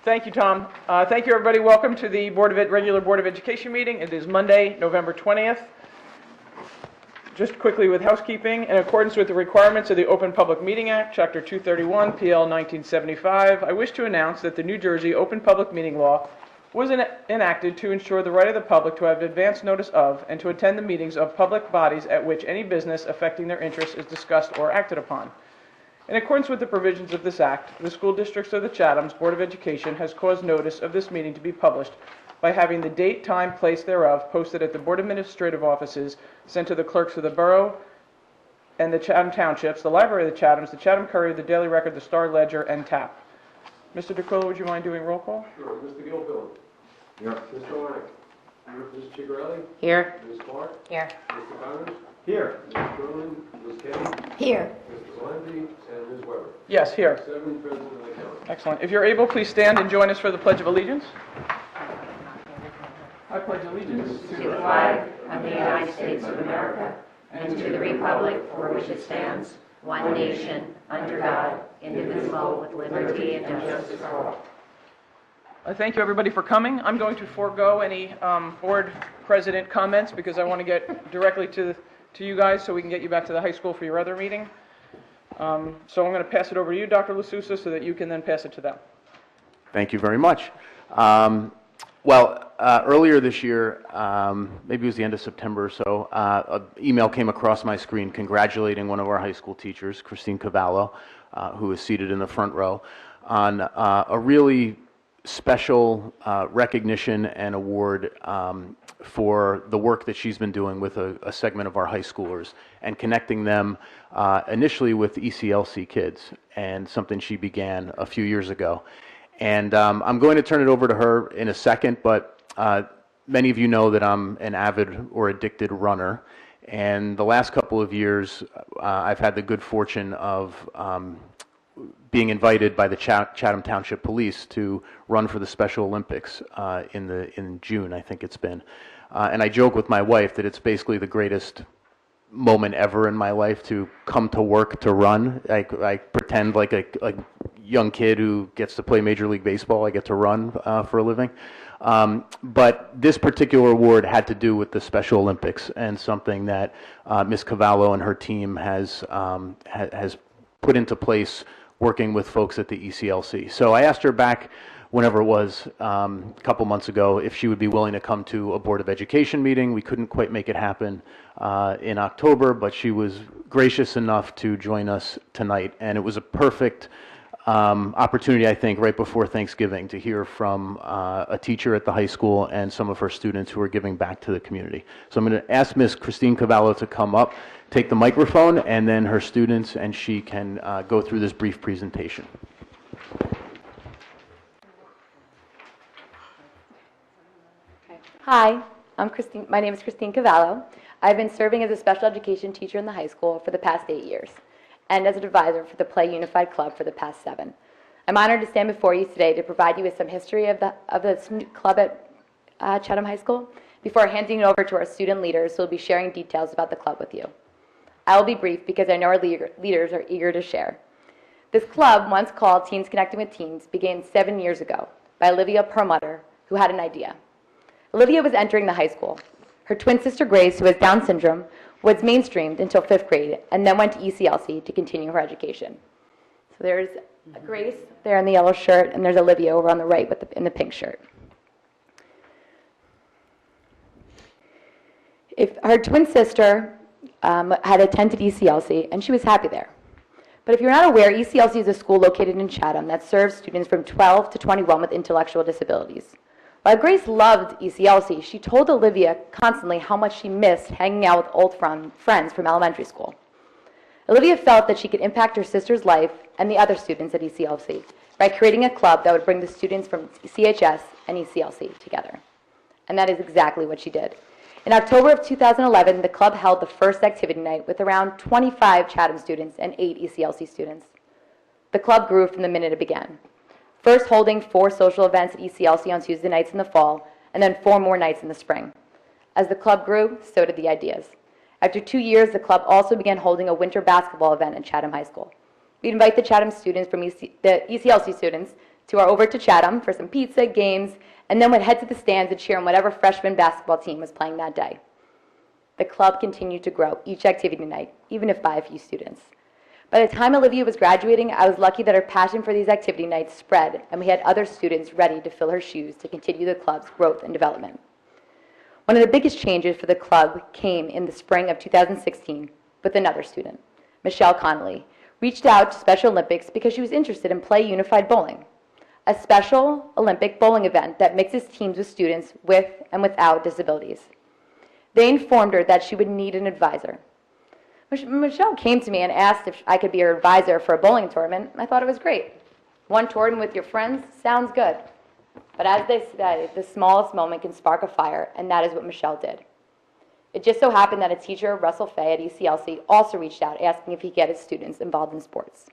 Thank you, Tom. Thank you, everybody. Welcome to the regular Board of Education meeting. It is Monday, November 20th. Just quickly with housekeeping, in accordance with the requirements of the Open Public Meeting Act, Chapter 231, PL 1975, I wish to announce that the New Jersey Open Public Meeting Law was enacted to ensure the right of the public to have advance notice of and to attend the meetings of public bodies at which any business affecting their interests is discussed or acted upon. In accordance with the provisions of this Act, the School Districts of the Chatham's Board of Education has caused notice of this meeting to be published by having the date, time, place thereof posted at the Board Administrative Offices, sent to the clerks of the Borough and the Chatham Townships, the Library of the Chathams, the Chatham Courier, the Daily Record, the Star Ledger, and TAP. Mr. DeQuilla, would you mind doing roll call? Sure. Mr. Gilpin. Here. Mr. Onek. Ms. Chigarelli. Here. Ms. Clark. Here. Mr. Connors. Here. Ms. Berlin. Ms. Kenny. Here. Mr. Valenti. And Ms. Weber. Yes, here. 7 present in the count. Excellent. If you're able, please stand and join us for the Pledge of Allegiance. I pledge allegiance To the flag of the United States of America and to the republic for which it stands, one nation, under God, indivisible, with liberty and justice for all. Thank you, everybody, for coming. I'm going to forego any board president comments because I want to get directly to you guys so we can get you back to the high school for your other meeting. So I'm going to pass it over to you, Dr. LaSousa, so that you can then pass it to them. Thank you very much. Earlier this year, maybe it was the end of September or so, an email came across my screen congratulating one of our high school teachers, Christine Cavallo, who is seated in the front row, on a really special recognition and award for the work that she's been doing with a segment of our high schoolers and connecting them initially with ECLC kids, and something she began a few years ago. And I'm going to turn it over to her in a second, but many of you know that I'm an avid or addicted runner. And the last couple of years, I've had the good fortune of being invited by the Chatham Township Police to run for the Special Olympics in June, I think it's been. And I joke with my wife that it's basically the greatest moment ever in my life to come to work to run. I pretend like a young kid who gets to play Major League Baseball. I get to run for a living. But this particular award had to do with the Special Olympics and something that Ms. Cavallo and her team has put into place working with folks at the ECLC. So I asked her back whenever it was, a couple months ago, if she would be willing to come to a Board of Education meeting. We couldn't quite make it happen in October, but she was gracious enough to join us tonight. And it was a perfect opportunity, I think, right before Thanksgiving to hear from a teacher at the high school and some of her students who are giving back to the community. So I'm going to ask Ms. Christine Cavallo to come up, take the microphone, and then her students and she can go through this brief presentation. Hi, my name is Christine Cavallo. I've been serving as a special education teacher in the high school for the past 8 years, and as an advisor for the Play Unified Club for the past 7. I'm honored to stand before you today to provide you with some history of this club at Chatham High School before handing it over to our student leaders who will be sharing details about the club with you. I will be brief because I know our leaders are eager to share. This club, once called Teens Connecting with Teens, began 7 years ago by Olivia Perlmutter, who had an idea. Olivia was entering the high school. Her twin sister Grace, who has Down syndrome, was mainstreamed until 5th grade and then went to ECLC to continue her education. So there's Grace there in the yellow shirt, and there's Olivia over on the right in the pink shirt. Her twin sister had attended ECLC, and she was happy there. But if you're not aware, ECLC is a school located in Chatham that serves students from 12 to 21 with intellectual disabilities. While Grace loved ECLC, she told Olivia constantly how much she missed hanging out with old friends from elementary school. Olivia felt that she could impact her sister's life and the other students at ECLC by creating a club that would bring the students from CHS and ECLC together. And that is exactly what she did. In October of 2011, the club held the first activity night with around 25 Chatham students and 8 ECLC students. The club grew from the minute it began, first holding 4 social events at ECLC on Tuesday nights in the fall, and then 4 more nights in the spring. As the club grew, so did the ideas. After 2 years, the club also began holding a winter basketball event at Chatham High School. We'd invite the Chatham students from the ECLC students over to Chatham for some pizza, games, and then would head to the stands to cheer on whatever freshman basketball team was playing that day. The club continued to grow each activity night, even if by a few students. By the time Olivia was graduating, I was lucky that her passion for these activity nights spread, and we had other students ready to fill her shoes to continue the club's growth and development. One of the biggest changes for the club came in the spring of 2016 with another student, Michelle Connolly, reached out to Special Olympics because she was interested in Play Unified Bowling, a Special Olympic bowling event that mixes teams with students with and without disabilities. They informed her that she would need an advisor. Michelle came to me and asked if I could be her advisor for a bowling tournament. I thought it was great. One tournament with your friends sounds good. But as they say, the smallest moment can spark a fire, and that is what Michelle did. It just so happened that a teacher, Russell Fay at ECLC, also reached out asking if he could get his students involved in sports.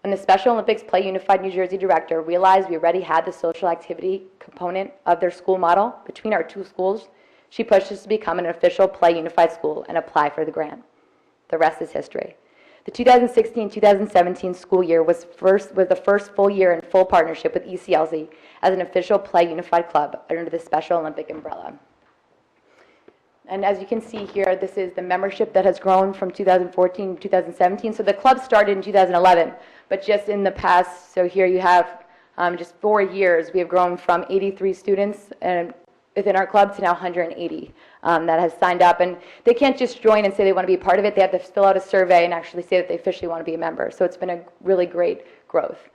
When the Special Olympics Play Unified New Jersey director realized we already had the social activity component of their school model between our two schools, she pushed us to become an official Play Unified school and apply for the grant. The rest is history. The 2016-2017 school year was the first full year in full partnership with ECLC as an official Play Unified club under the Special Olympic umbrella. And as you can see here, this is the membership that has grown from 2014 to 2017. So the club started in 2011, but just in the past, so here you have just 4 years, we have grown from 83 students within our club to now 180 that has signed up. And they can't just join and say they want to be a part of it. They have to fill out a survey and actually say that they officially want to be a member. So it's been a really great growth.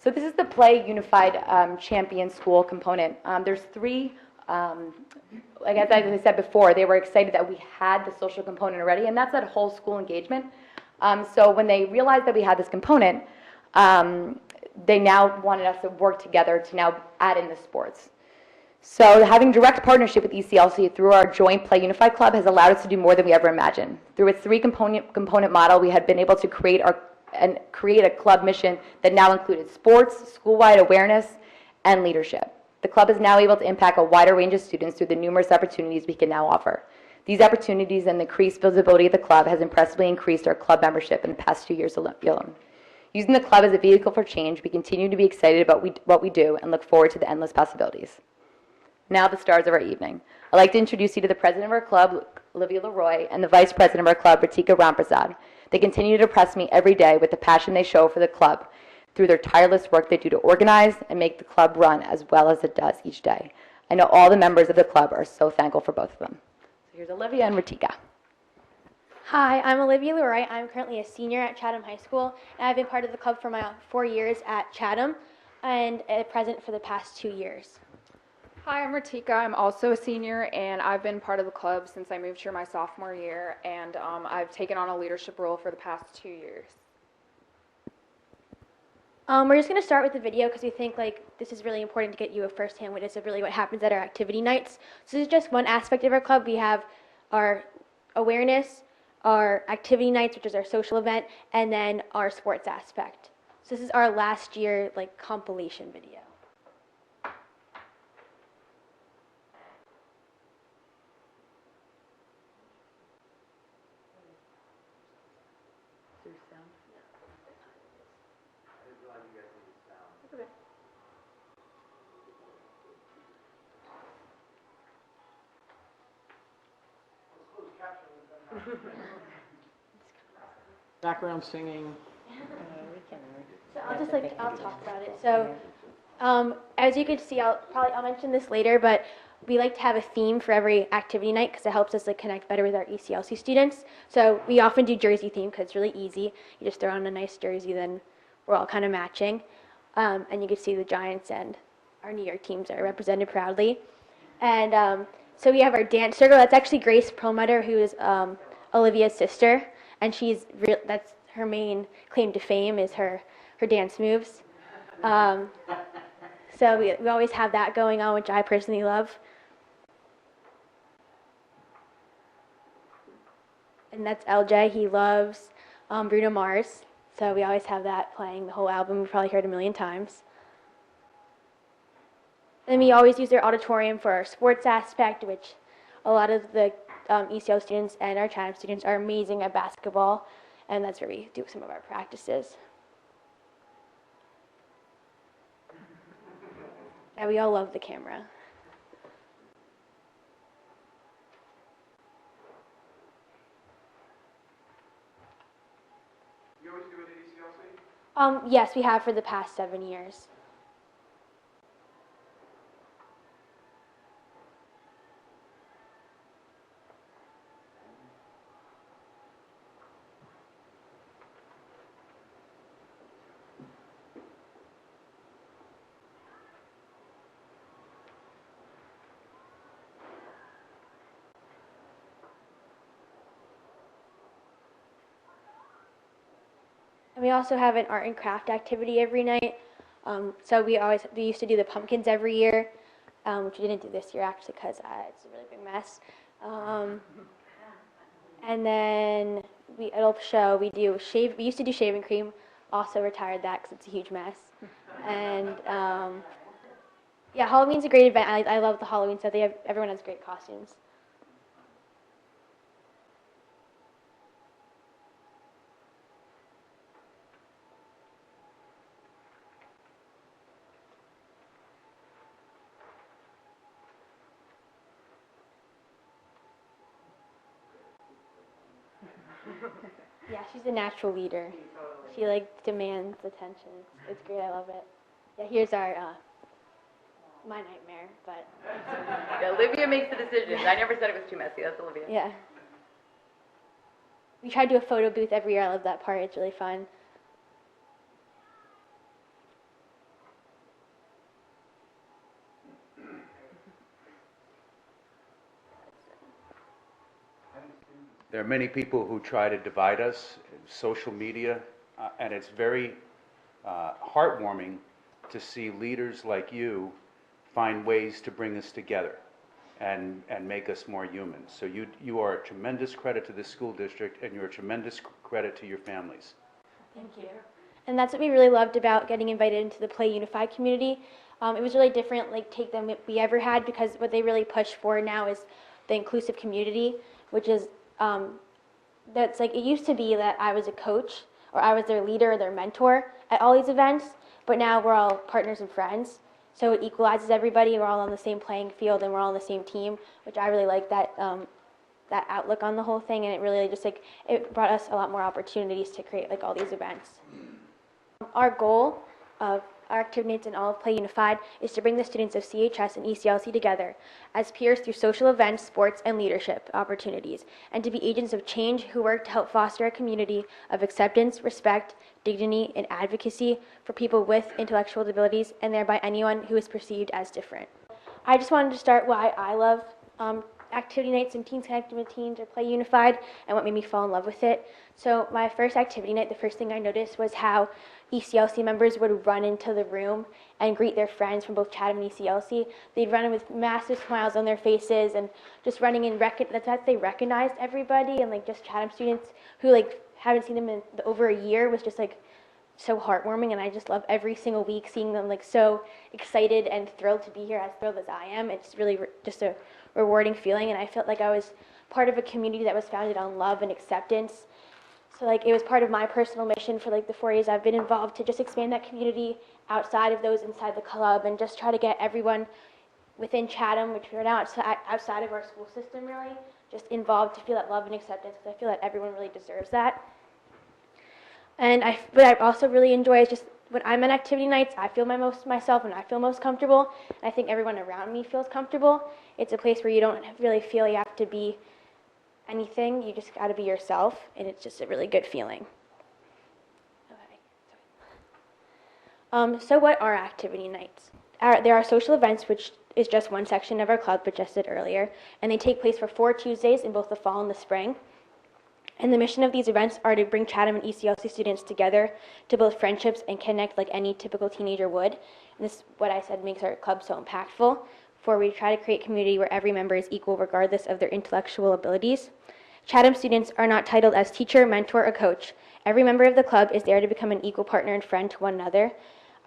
So this is the Play Unified Champion School component. There's three, like as I said before, they were excited that we had the social component already, and that's that whole school engagement. So when they realized that we had this component, they now wanted us to work together to now add in the sports. So having direct partnership with ECLC through our joint Play Unified Club has allowed us to do more than we ever imagined. Through its three-component model, we had been able to create a club mission that now included sports, school-wide awareness, and leadership. The club is now able to impact a wider range of students through the numerous opportunities we can now offer. These opportunities and the increased visibility of the club has impressively increased our club membership in the past 2 years alone. Using the club as a vehicle for change, we continue to be excited about what we do and look forward to the endless possibilities. Now the stars of our evening. I'd like to introduce you to the president of our club, Olivia Leroy, and the vice president of our club, Ratika Ramprasad. They continue to impress me every day with the passion they show for the club through their tireless work they do to organize and make the club run as well as it does each day. I know all the members of the club are so thankful for both of them. So here's Olivia and Ratika. Hi, I'm Olivia Leroy. I'm currently a senior at Chatham High School, and I've been part of the club for my 4 years at Chatham and present for the past 2 years. Hi, I'm Ratika. I'm also a senior, and I've been part of the club since I moved here my sophomore year, and I've taken on a leadership role for the past 2 years. We're just going to start with the video because we think this is really important to get you a first-hand witness of really what happens at our activity nights. So this is just one aspect of our club. We have our awareness, our activity nights, which is our social event, and then our sports aspect. So this is our last year compilation video. Background singing. So I'll talk about it. So as you can see, I'll mention this later, but we like to have a theme for every activity night because it helps us connect better with our ECLC students. So we often do jersey theme because it's really easy. You just throw on a nice jersey, then we're all kind of matching. And you can see the Giants and our New York teams are represented proudly. And so we have our dance circle. That's actually Grace Perlmutter, who is Olivia's sister, and that's her main claim to fame is her dance moves. So we always have that going on, which I personally love. And that's LJ. He loves Bruno Mars, so we always have that playing the whole album. We've probably heard 1,000,000 times. And we always use their auditorium for our sports aspect, which a lot of the ECL students and our Chatham students are amazing at basketball, and that's where we do some of our practices. Yeah, we all love the camera. You always do it at ECLC? Yes, we have for the past 7 years. And we also have an art and craft activity every night. So we used to do the pumpkins every year, which we didn't do this year actually because it's a really big mess. And then we used to do shaving cream, also retired that because it's a huge mess. And yeah, Halloween's a great event. I love the Halloween stuff. Everyone has great costumes. Yeah, she's a natural leader. She demands attention. It's great. I love it. Yeah, here's our my nightmare, but Yeah, Olivia makes the decisions. I never said it was too messy. That's Olivia. yeah. We try to do a photo booth every year. I love that part. It's really fun. There are many people who try to divide us, social media, and it's very heartwarming to see leaders like you find ways to bring us together and make us more human. So you are a tremendous credit to this school district, and you're a tremendous credit to your families. Thank you. And that's what we really loved about getting invited into the Play Unified community. It was really different take than what we ever had, because what they really push for now is the inclusive community, which is that's it used to be that I was a coach or I was their leader or their mentor at all these events, but now we're all partners and friends. So it equalizes everybody. We're all on the same playing field and we're all on the same team, which I really like that outlook on the whole thing, and it really just it brought us a lot more opportunities to create all these events. Our goal of our activities in all of Play Unified is to bring the students of CHS and ECLC together as peers through social events, sports, and leadership opportunities, and to be agents of change who work to help foster a community of acceptance, respect, dignity, and advocacy for people with intellectual disabilities, and thereby anyone who is perceived as different. I just wanted to start why I love activity nights and Teens Connected with Teens or Play Unified, and what made me fall in love with it. So my first activity night, the first thing I noticed was how ECLC members would run into the room and greet their friends from both Chatham and ECLC. They'd run in with massive smiles on their faces and just running in, that they recognized everybody, and just Chatham students who haven't seen them in over a year was just so heartwarming, and I just love every single week seeing them so excited and thrilled to be here, as thrilled as I am. It's really just a rewarding feeling, and I felt like I was part of a community that was founded on love and acceptance. So it was part of my personal mission for the 4 years I've been involved to just expand that community outside of those inside the club, and just try to get everyone within Chatham, which we're now outside of our school system really, just involved to feel that love and acceptance, because I feel that everyone really deserves that. And what I also really enjoy is just when I'm at activity nights, I feel most myself and I feel most comfortable. And I think everyone around me feels comfortable. It's a place where you don't really feel you have to be anything. You just got to be yourself, and it's just a really good feeling. Okay. So what are activity nights? There are social events, which is just one section of our club, but just said earlier, and they take place for 4 Tuesdays in both the fall and the spring. And the mission of these events are to bring Chatham and ECLC students together to build friendships and connect like any typical teenager would. And this, what I said, makes our club so impactful, for we try to create community where every member is equal regardless of their intellectual abilities. Chatham students are not titled as teacher, mentor, or coach. Every member of the club is there to become an equal partner and friend to one another.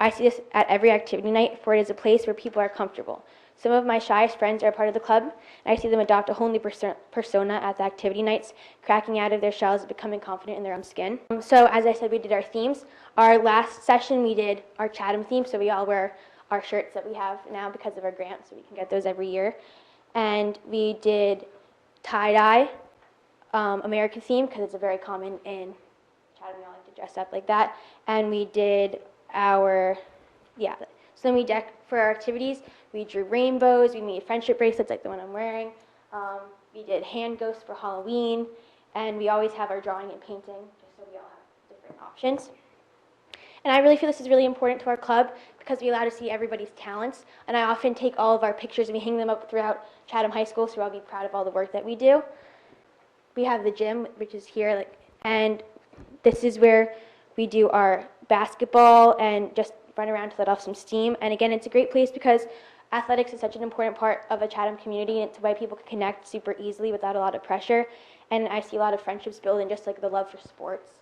I see this at every activity night, for it is a place where people are comfortable. Some of my shyest friends are a part of the club, and I see them adopt a whole new persona at the activity nights, cracking out of their shells and becoming confident in their own skin. So as I said, we did our themes. Our last session, we did our Chatham theme, so we all wear our shirts that we have now because of our grant, so we can get those every year. And we did tie-dye, American theme, because it's a very common in Chatham, we all like to dress up like that. And we did our, so then for our activities, we drew rainbows, we made friendship bracelets like the one I'm wearing. We did hand ghosts for Halloween, and we always have our drawing and painting, just so we all have different options. And I really feel this is really important to our club because we allow to see everybody's talents. And I often take all of our pictures and we hang them up throughout Chatham High School, so I'll be proud of all the work that we do. We have the gym, which is here, and this is where we do our basketball and just run around to let off some steam. And again, it's a great place because athletics is such an important part of a Chatham community, and it's why people can connect super easily without a lot of pressure. And I see a lot of friendships build in just like the love for sports.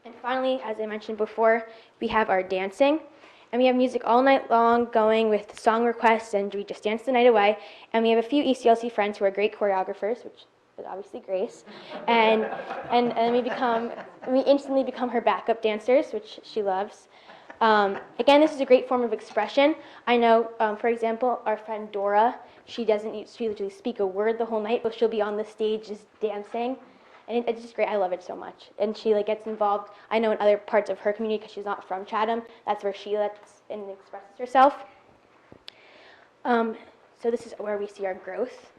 And finally, as I mentioned before, we have our dancing. And we have music all night long going with song requests, and we just dance the night away. And we have a few ECLC friends who are great choreographers, which is obviously Grace. And we instantly become her backup dancers, which she loves. Again, this is a great form of expression. I know, for example, our friend Dora, she doesn't usually speak a word the whole night, but she'll be on the stage just dancing. And it's just great. I love it so much. And she gets involved, I know, in other parts of her community because she's not from Chatham. That's where she lets and expresses herself. So this is where we see our growth.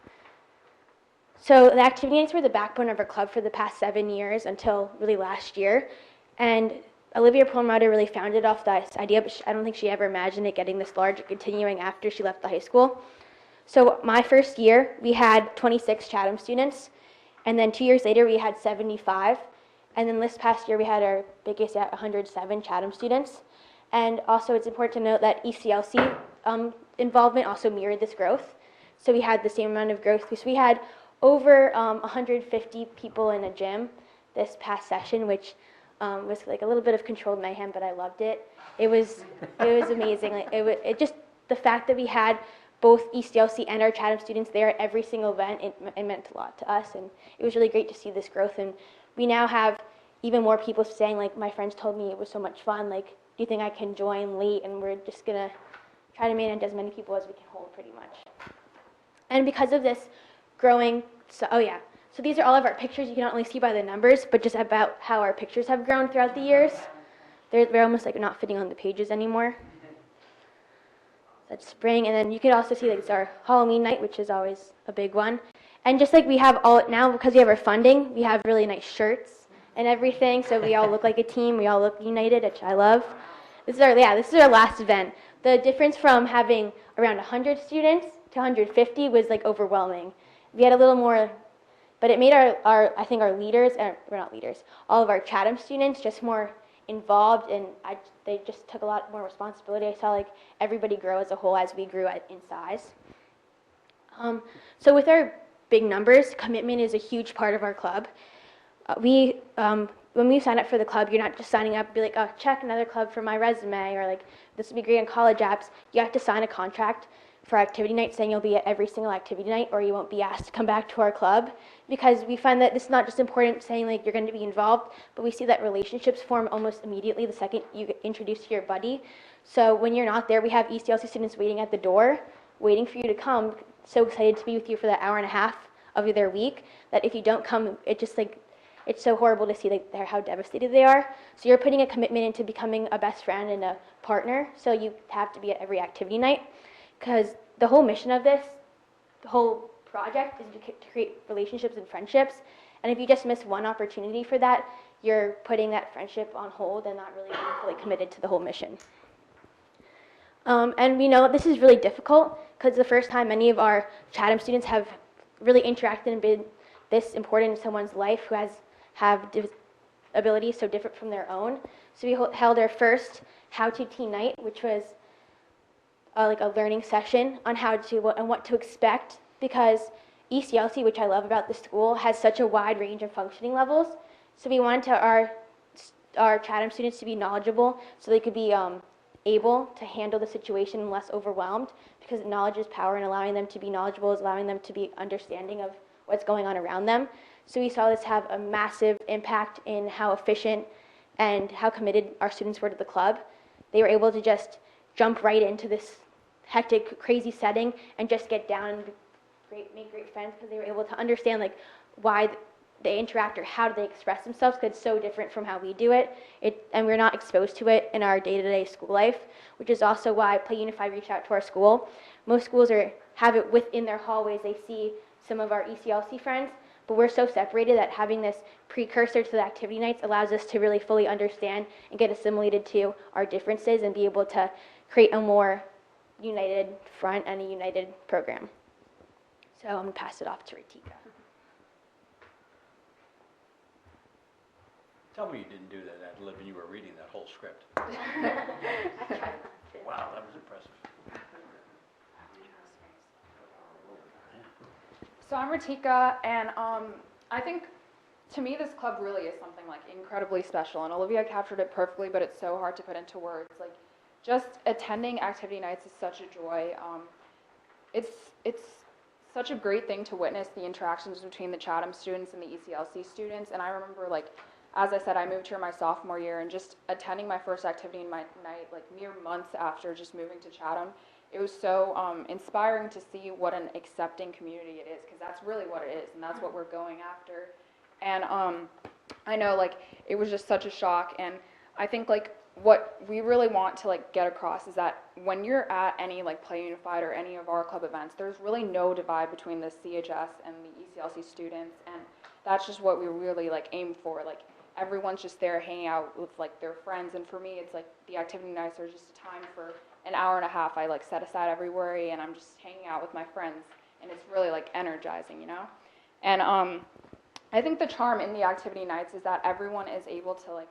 So the activity nights were the backbone of our club for the past 7 years until really last year. And Olivia Perlmutter really founded off this idea, but I don't think she ever imagined it getting this large and continuing after she left the high school. So my first year, we had 26 Chatham students. And then 2 years later, we had 75. And then this past year, we had our biggest at 107 Chatham students. And also, it's important to note that ECLC involvement also mirrored this growth. So we had the same amount of growth. So we had over 150 people in a gym this past session, which was like a little bit of controlled mayhem, but I loved it. It was amazing. It just the fact that we had both ECLC and our Chatham students there at every single event, it meant a lot to us, and it was really great to see this growth. And we now have even more people saying, my friends told me it was so much fun, do you think I can join late? And we're just gonna try to manage as many people as we can hold, pretty much. And because of this growing, so these are all of our pictures. You can not only see by the numbers, but just about how our pictures have grown throughout the years. They're almost not fitting on the pages anymore. That's spring, and then you can also see it's our Halloween night, which is always a big one. And just we have now, because we have our funding, we have really nice shirts and everything, so we all look like a team, we all look united, which I love. This is our last event. The difference from having around 100 students to 150 was overwhelming. We had a little more, but it made our leaders, we're not leaders, all of our Chatham students just more involved, and they just took a lot more responsibility. I saw everybody grow as a whole as we grew in size. So with our big numbers, commitment is a huge part of our club. When we sign up for the club, you're not just signing up and be oh, check another club for my resume, or this would be great in college apps. You have to sign a contract for activity night saying you'll be at every single activity night, or you won't be asked to come back to our club, because we find that this is not just important saying you're going to be involved, but we see that relationships form almost immediately the second you get introduced to your buddy. So when you're not there, we have ECLC students waiting at the door, waiting for you to come, so excited to be with you for that hour and a half of their week, that if you don't come, it just it's so horrible to see how devastated they are. So you're putting a commitment into becoming a best friend and a partner, so you have to be at every activity night. Because the whole mission of the whole project is to create relationships and friendships. And if you just miss one opportunity for that, you're putting that friendship on hold and not really being fully committed to the whole mission. And we know this is really difficult because the first time many of our Chatham students have really interacted and been this important in someone's life who have abilities so different from their own. So we held our first How to Teen Night, which was a learning session on what to expect, because ECLC, which I love about the school, has such a wide range of functioning levels. So we wanted our Chatham students to be knowledgeable, so they could be able to handle the situation and less overwhelmed, because knowledge is power, and allowing them to be knowledgeable is allowing them to be understanding of what's going on around them. So we saw this have a massive impact in how efficient and how committed our students were to the club. They were able to just jump right into this hectic, crazy setting and just get down and make great friends, because they were able to understand like why they interact or how do they express themselves, because it's so different from how we do it. And we're not exposed to it in our day-to-day school life, which is also why Play Unified reached out to our school. Most schools have it within their hallways. They see some of our ECLC friends, but we're so separated that having this precursor to the activity nights allows us to really fully understand and get assimilated to our differences and be able to create a more united front and a united program. So I'm going to pass it off to Ritika. Tell me you didn't do that ad lib and you were reading that whole script. Wow, that was impressive. So I'm Ritika, and I think to me this club really is something like incredibly special, and Olivia captured it perfectly, but it's so hard to put into words. Like, just attending activity nights is such a joy. It's such a great thing to witness the interactions between the Chatham students and the ECLC students, and I remember, like, as I said, I moved here my sophomore year, and just attending my first activity night, like mere months after just moving to Chatham, it was so inspiring to see what an accepting community it is, because that's really what it is, and that's what we're going after. And I know, like, it was just such a shock, and I think, like, what we really want to, like, get across is that when you're at any, like, Play Unified or any of our club events, there's really no divide between the CHS and the ECLC students, and that's just what we really, like, aim for. Like, everyone's just there hanging out with, like, their friends, and for me, it's like the activity nights are just a time for an hour and a half I, like, set aside every worry, and I'm just hanging out with my friends, and it's really, like, energizing, you know? And I think the charm in the activity nights is that everyone is able to, like,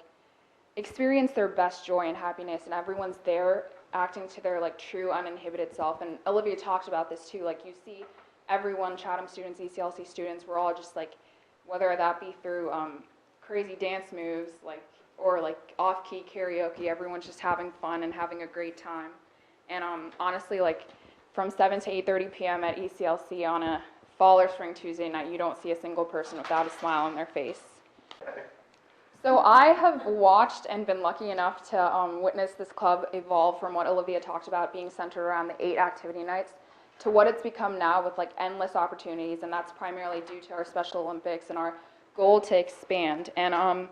experience their best joy and happiness, and everyone's there acting to their, like, true uninhibited self. And Olivia talked about this too, like, you see everyone, Chatham students, ECLC students, we're all just, like, whether that be through crazy dance moves, like, or like off-key karaoke, everyone's just having fun and having a great time. And honestly, like, from 7 to 8:30 p.m. at ECLC on a fall or spring Tuesday night, you don't see a single person without a smile on their face. So I have watched and been lucky enough to witness this club evolve from what Olivia talked about being centered around the 8 activity nights to what it's become now with, like, endless opportunities, and that's primarily due to our Special Olympics and our goal to expand. And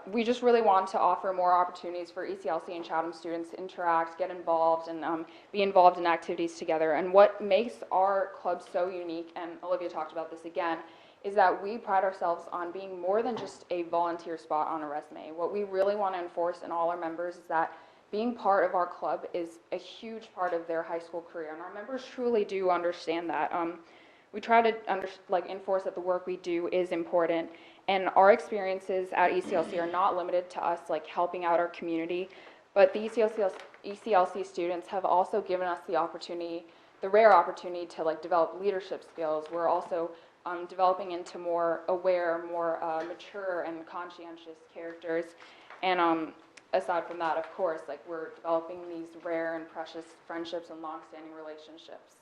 we just really want to offer more opportunities for ECLC and Chatham students to interact, get involved, and be involved in activities together. And what makes our club so unique, and Olivia talked about this again, is that we pride ourselves on being more than just a volunteer spot on a resume. What we really want to enforce in all our members is that being part of our club is a huge part of their high school career, and our members truly do understand that. We try to enforce that the work we do is important, and our experiences at ECLC are not limited to us, like, helping out our community, but the ECLC students have also given us the opportunity, the rare opportunity to, like, develop leadership skills. We're also developing into more aware, more mature and conscientious characters, and aside from that, of course, like, we're developing these rare and precious friendships and long-standing relationships.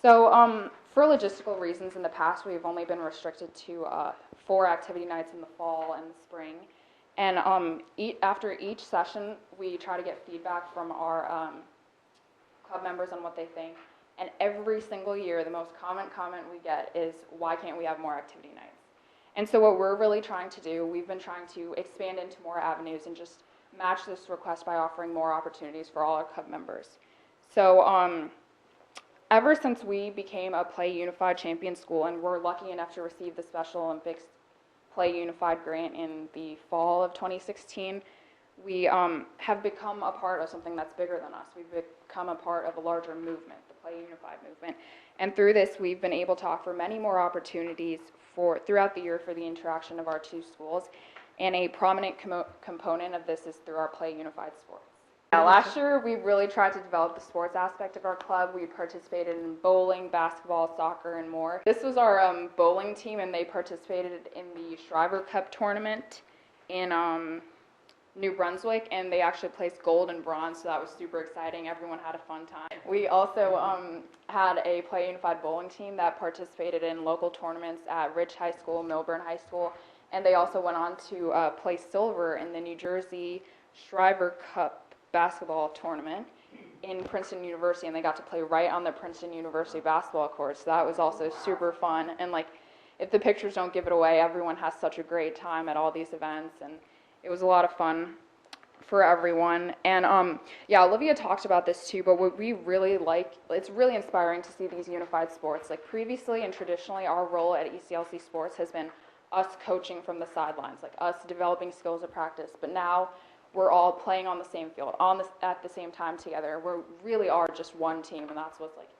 So for logistical reasons, in the past, we've only been restricted to 4 activity nights in the fall and the spring. And after each session, we try to get feedback from our club members on what they think. And every single year, the most common comment we get is, why can't we have more activity nights? And so what we're really trying to do, we've been trying to expand into more avenues and just match this request by offering more opportunities for all our club members. So ever since we became a Play Unified champion school, and we're lucky enough to receive the Special Olympics Play Unified grant in the fall of 2016, we have become a part of something that's bigger than us. We've become a part of a larger movement, the Play Unified movement. And through this, we've been able to offer many more opportunities throughout the year for the interaction of our 2 schools. And a prominent component of this is through our Play Unified sports. Last year, we really tried to develop the sports aspect of our club. We participated in bowling, basketball, soccer, and more. This was our bowling team, and they participated in the Shriver Cup tournament in New Brunswick, and they actually placed gold and bronze, so that was super exciting. Everyone had a fun time. We also had a Play Unified bowling team that participated in local tournaments at Ridge High School, Milburn High School, and they also went on to place silver in the New Jersey Shriver Cup basketball tournament in Princeton University, and they got to play right on the Princeton University basketball court. So that was also super fun. And like, if the pictures don't give it away, everyone has such a great time at all these events, and it was a lot of fun for everyone. And yeah, Olivia talked about this too, but what we really like, it's really inspiring to see these unified sports. Like previously and traditionally, our role at ECLC Sports has been us coaching from the sidelines, like us developing skills of practice. But now we're all playing on the same field, at the same time together. We really are just one team, and that's what's like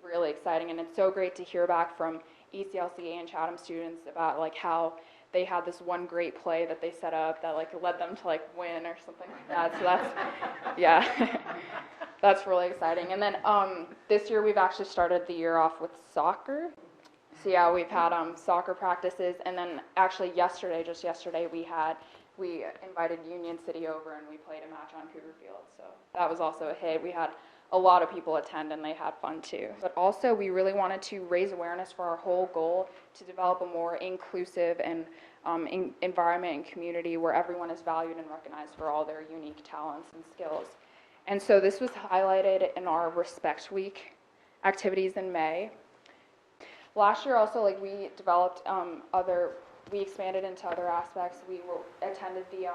really exciting. And it's so great to hear back from ECLC and Chatham students about like how they had this one great play that they set up that like led them to like win or something like that. So that's, yeah, that's really exciting. And then this year we've actually started the year off with soccer. So yeah, we've had soccer practices, and then actually just yesterday, we invited Union City over and we played a match on Cougar Field. So that was also a hit. We had a lot of people attend and they had fun too. But also we really wanted to raise awareness for our whole goal to develop a more inclusive and environment and community where everyone is valued and recognized for all their unique talents and skills. And so this was highlighted in our Respect Week activities in May. Last year also, like, we developed we expanded into other aspects. We attended the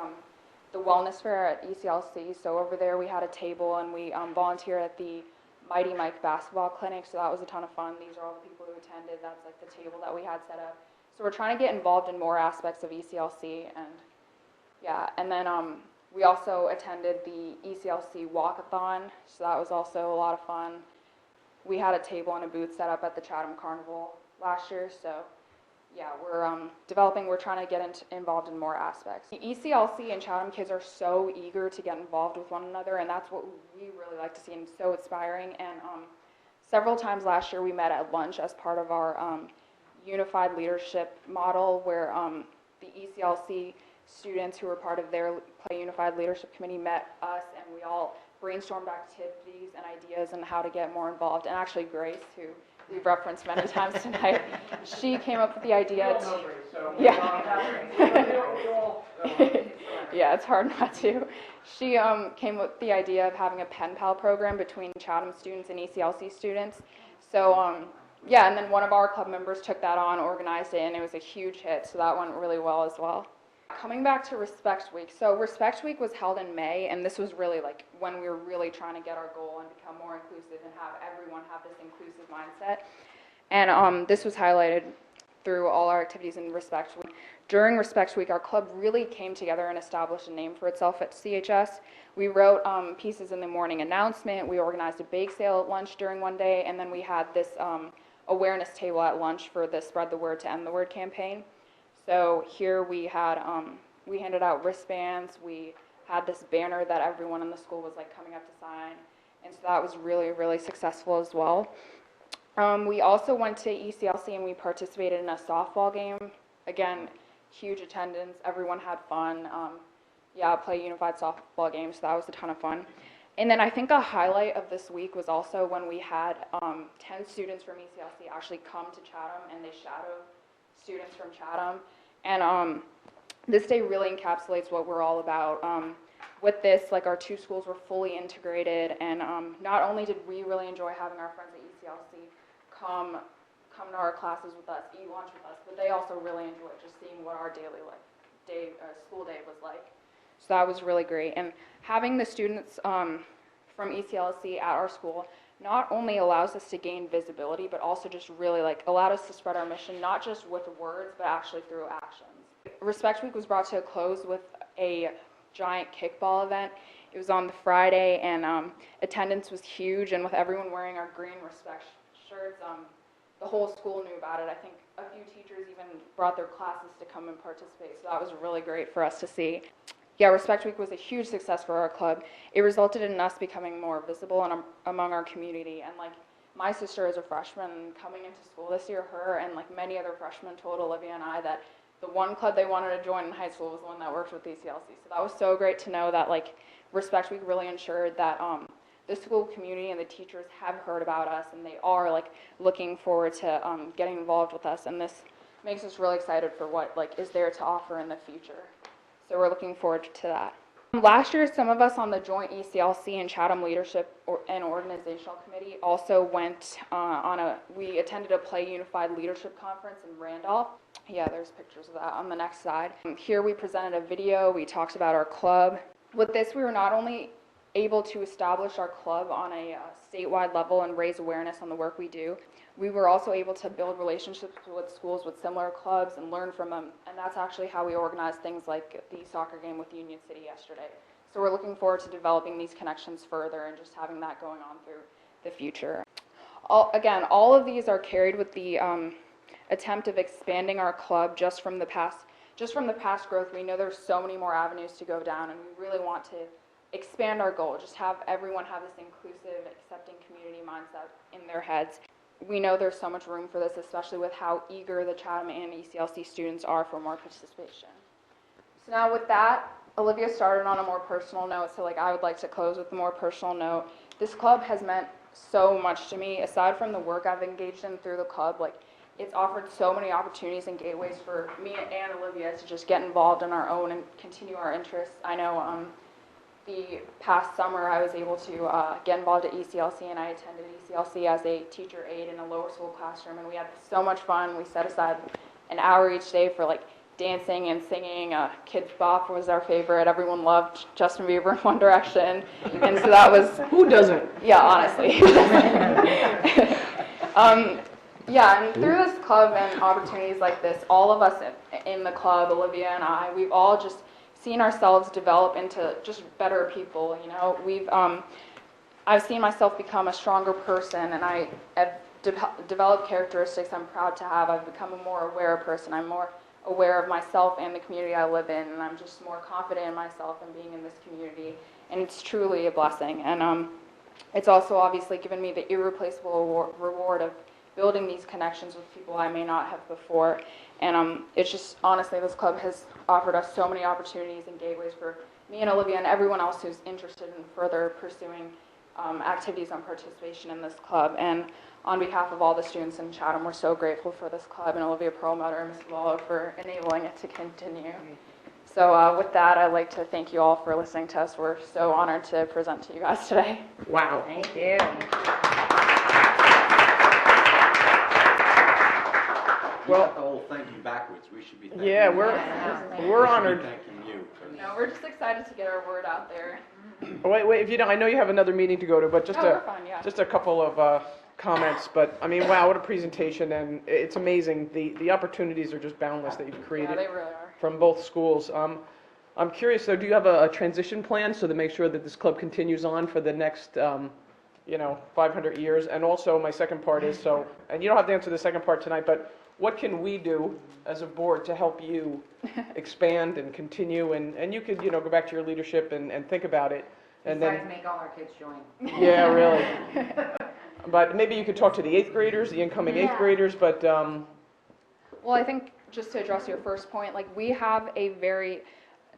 wellness fair at ECLC. So over there we had a table, and we volunteered at the Mighty Mike basketball clinic. So that was a ton of fun. These are all the people who attended. That's like the table that we had set up. So we're trying to get involved in more aspects of ECLC, and yeah. And then we also attended the ECLC walkathon. So that was also a lot of fun. We had a table and a booth set up at the Chatham Carnival last year. So yeah, we're trying to get involved in more aspects. The ECLC and Chatham kids are so eager to get involved with one another, and that's what we really like to see, and so inspiring. And several times last year we met at lunch as part of our unified leadership model, where the ECLC students who were part of their Play Unified Leadership Committee met us, and we all brainstormed activities and ideas and how to get more involved. And actually Grace, who we've referenced many times tonight, she came up with the idea yeah, it's hard not to. She came up with the idea of having a pen pal program between Chatham students and ECLC students. So yeah, and then one of our club members took that on, organized it, and it was a huge hit, so that went really well as well. Coming back to Respect Week. So Respect Week was held in May, and this was really like when we were really trying to get our goal and become more inclusive and have everyone have this inclusive mindset. And this was highlighted through all our activities in Respect Week. During Respect Week, our club really came together and established a name for itself at CHS. We wrote pieces in the morning announcement. We organized a bake sale at lunch during one day, and then we had this awareness table at lunch for the Spread the Word to End the Word campaign. So here we had, we handed out wristbands. We had this banner that everyone in the school was like coming up to sign. And so that was really, really successful as well. We also went to ECLC and we participated in a softball game. Again, huge attendance. Everyone had fun. Yeah, Play Unified softball game, so that was a ton of fun. And then I think a highlight of this week was also when we had 10 students from ECLC actually come to Chatham, and they shadowed students from Chatham. And this day really encapsulates what we're all about. With this, like, our two schools were fully integrated, and not only did we really enjoy having our friends at ECLC come to our classes with us, eat lunch with us, but they also really enjoyed just seeing what our daily school day was like. So that was really great. And having the students from ECLC at our school not only allows us to gain visibility, but also just really like allowed us to spread our mission, not just with words, but actually through actions. Respect Week was brought to a close with a giant kickball event. It was on the Friday, and attendance was huge, and with everyone wearing our green Respect shirts, the whole school knew about it. I think a few teachers even brought their classes to come and participate, so that was really great for us to see. Yeah, Respect Week was a huge success for our club. It resulted in us becoming more visible among our community. And like, my sister is a freshman coming into school this year. Her and like many other freshmen told Olivia and I that the one club they wanted to join in high school was the one that worked with ECLC. So that was so great to know that like Respect Week really ensured that the school community and the teachers have heard about us, and they are like looking forward to getting involved with us. And this makes us really excited for what like is there to offer in the future. So we're looking forward to that. Last year, some of us on the joint ECLC and Chatham Leadership and Organizational Committee also went we attended a Play Unified Leadership Conference in Randolph. Yeah, there's pictures of that on the next slide. Here we presented a video, we talked about our club. With this, we were not only able to establish our club on a statewide level and raise awareness on the work we do, we were also able to build relationships with schools with similar clubs and learn from them, and that's actually how we organized things like the soccer game with Union City yesterday. So we're looking forward to developing these connections further and just having that going on through the future. All of these are carried with the attempt of expanding our club just from the past growth. We know there's so many more avenues to go down, and we really want to expand our goal, just have everyone have this inclusive, accepting community mindset in their heads. We know there's so much room for this, especially with how eager the Chatham and ECLC students are for more participation. So now with that, Olivia started on a more personal note, so I would like to close with a more personal note. This club has meant so much to me. Aside from the work I've engaged in through the club, it's offered so many opportunities and gateways for me and Olivia to just get involved in our own and continue our interests. I know the past summer I was able to get involved at ECLC, and I attended ECLC as a teacher aide in a lower school classroom, and we had so much fun. We set aside an hour each day for dancing and singing. Kids Bop was our favorite. Everyone loved Justin Bieber and One Direction, and so that was... Who doesn't? Yeah, honestly. Yeah, and through this club and opportunities like this, all of us in the club, Olivia and I, we've all just seen ourselves develop into just better people. I've seen myself become a stronger person, and I have developed characteristics I'm proud to have. I've become a more aware person. I'm more aware of myself and the community I live in, and I'm just more confident in myself and being in this community, and it's truly a blessing. And it's also obviously given me the irreplaceable reward of building these connections with people I may not have before. And it's just, honestly, this club has offered us so many opportunities and gateways for me and Olivia and everyone else who's interested in further pursuing activities and participation in this club. And on behalf of all the students in Chatham, we're so grateful for this club and Olivia Perlmutter and Ms. Wallow for enabling it to continue. So with that, I'd like to thank you all for listening to us. We're so honored to present to you guys today. Wow. Thank you. Well, got the whole thank you backwards. We should be thanking yeah, you. we're honored. Thanking you. No, we're just excited to get our word out there. Wait, if you don't, I know you have another meeting to go to, but We're fine, yeah. just a couple of comments. But I mean, wow, what a presentation, and it's amazing. The opportunities are just boundless that you've created Yeah, they really are. from both schools. I'm curious though, do you have a transition plan so to make sure that this club continues on for the next 500 years? And also my second part is, and you don't have to answer the second part tonight, but what can we do as a board to help you expand and continue? And you could, go back to your leadership and think about it. And Besides then, make all our kids join. yeah, really. But maybe you could talk to the 8th graders, the incoming 8th graders, but... Well, I think just to address your first point, we have a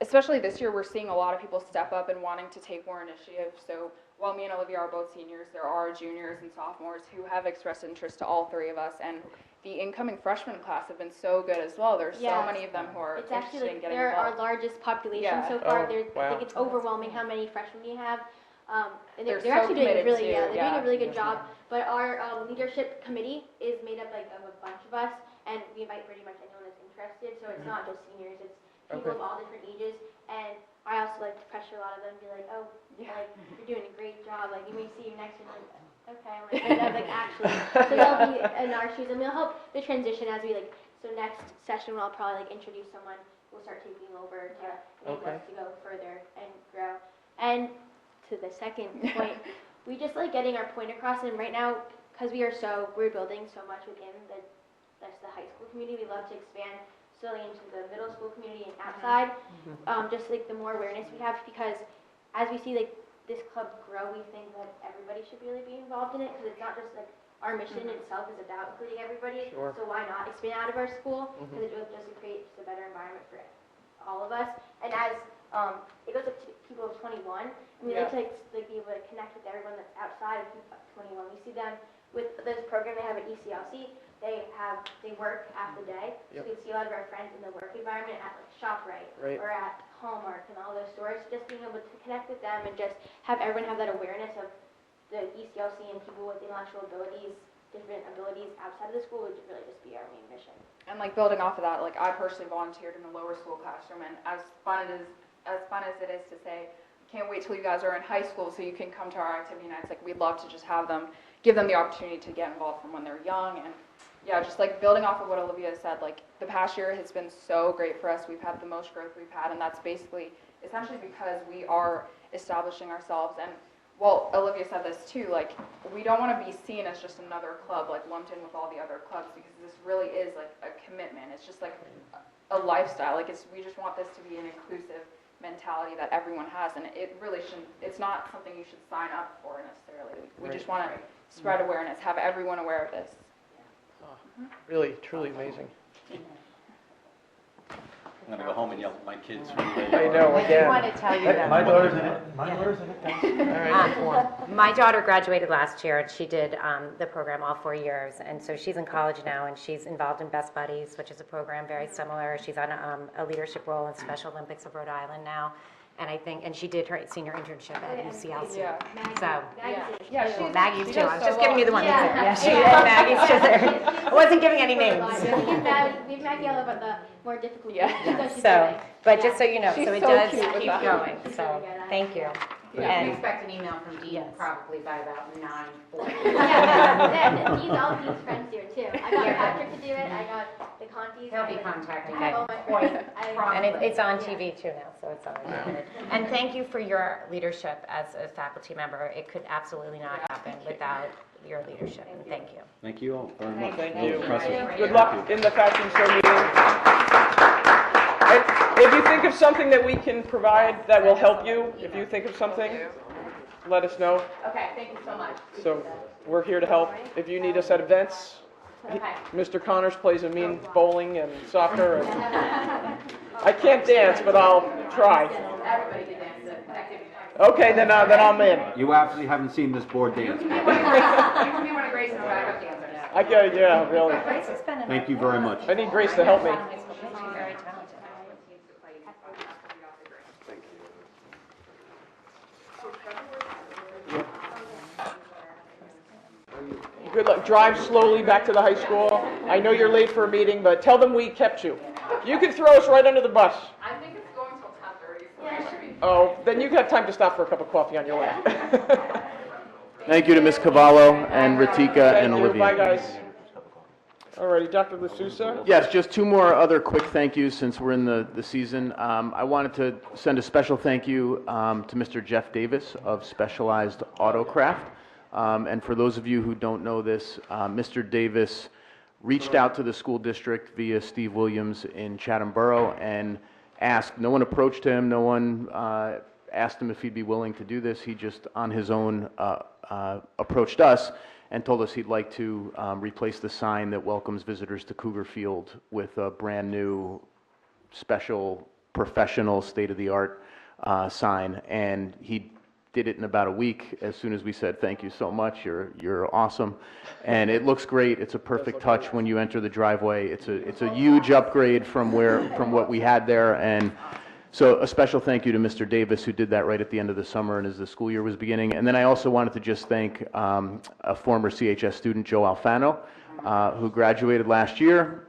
especially this year, we're seeing a lot of people step up and wanting to take more initiative. So while me and Olivia are both seniors, there are juniors and sophomores who have expressed interest to all three of us. And the incoming freshman class have been so good as well. There's so many of them who are It's interested actually in getting they're involved. our largest population Yeah. so far. Oh, I wow. think it's overwhelming how many freshmen we have. And They're they're so actually doing committed really, too, they're doing yeah. a really good job. But our leadership committee is made up of a bunch of us, and we invite pretty much anyone that's interested. So it's not just seniors; it's people Okay. of all different ages. And I also like to pressure a lot of them, be like, "Oh, you're doing a great job. You may see you next year." I'm like, okay, I'm like actually. So they'll be in our shoes, and we'll help the transition as we So next session, I'll probably introduce someone who'll start taking over to enable us to go further and grow. And to the second point, we just like getting our point across. And right now, because we're building so much within the high school community, we love to expand slowly into the middle school community and outside. Just the more awareness we have, because as we see this club grow, we think that everybody should really be involved in it, because it's not just our mission itself is about including everybody. Sure. So why not expand out of our school? Because it just creates a better environment for all of us. And as it goes up to people of 21, and we like to be able to connect with everyone that's outside of 21. We see them with this program they have at ECLC. They work half the day, so we can see a lot of our friends in the work environment at ShopRite or at Hallmark and all those stores, just being able to connect with them and just have everyone have that awareness of the ECLC and people with intellectual abilities, different abilities outside of the school would really just be our main mission. And like building off of that, like I personally volunteered in a lower school classroom, and as fun as it is to say, can't wait till you guys are in high school so you can come to our activity nights. Like we'd love to just have them, give them the opportunity to get involved from when they're young. And yeah, just like building off of what Olivia said, like the past year has been so great for us. We've had the most growth we've had, and that's basically essentially because we are establishing ourselves. And well, Olivia said this too, like we don't want to be seen as just another club like lumped in with all the other clubs, because this really is like a commitment. It's just like a lifestyle. Like we just want this to be an inclusive mentality that everyone has, and it really shouldn't, it's not something you should sign up for necessarily. We just want to spread awareness, have everyone aware of this. Really, truly amazing. I'm gonna go home and yell at my kids. I know, I do want again. to tell you that. My daughter's in it. My daughter's in it. Thanks. All right. My daughter graduated last year, and she did the program all 4 years, and so she's in college now, and she's involved in Best Buddies, which is a program very similar. She's on a leadership role in Special Olympics of Rhode Island now, and I think, and she did her senior internship at UCLC. Yeah. So, Yeah, Maggie's she too. does I was so just giving you the one. Yeah. Yeah, she and Maggie's too there. I wasn't giving any names. We've Maggie all about the more difficult Yeah. things. So she's So, doing. but just so you know, She's so it so does cute with keep that. going. So, thank you. Yeah. And Expect an email from Dean Yes. probably by about 9:40. Yeah, he's all Dean's friends do it too. I got Patrick to do it, I got the Contis. He'll be contacting I have all you my quite friends. And it's on TV too now, so it's always on. And thank you for your leadership as a faculty member. It could absolutely not happen without your leadership, and thank you. Thank you all very much. Thank That was you. impressive. Good luck in the fashion show meeting. If you think of something that we can provide that will help you, if you think of something, let us know. Okay, thank you so much. So we're here to help. If you need us at events, Mr. Connors plays a mean bowling and soccer. And I can't dance, but I'll try. Everybody can dance at activity night. Okay, then I'm in. You actually haven't seen this board dance. You can be one of Grace's backup dancers. I get, yeah, really. Grace has been in Thank you very much. I need Grace to help me. High school. She's very talented. Good luck. Drive slowly back to the high school. I know you're late for a meeting, but tell them we kept you. You can throw us right under the bus. I think it's going till 10:30, so it should be. Oh, then you have time to stop for a cup of coffee on your way. Thank you to Ms. Cavallo and Ritika and Thank you. Olivia. Bye, guys. Alrighty, Dr. D'Souza? Yes, just two more other quick thank yous since we're in the season. I wanted to send a special thank you to Mr. Jeff Davis of Specialized Autocraft. And for those of you who don't know this, Mr. Davis reached out to the school district via Steve Williams in Chatham Borough and asked, no one approached him, no one asked him if he'd be willing to do this. He just on his own approached us and told us he'd like to replace the sign that welcomes visitors to Cougar Field with a brand new, special, professional, state-of-the-art sign. And he did it in about a week. As soon as we said, thank you so much, you're awesome. And it looks great. It's a perfect touch when you enter the driveway. It's a huge upgrade from what we had there. And so a special thank you to Mr. Davis, who did that right at the end of the summer and as the school year was beginning. And then I also wanted to just thank a former CHS student, Joe Alfano, who graduated last year.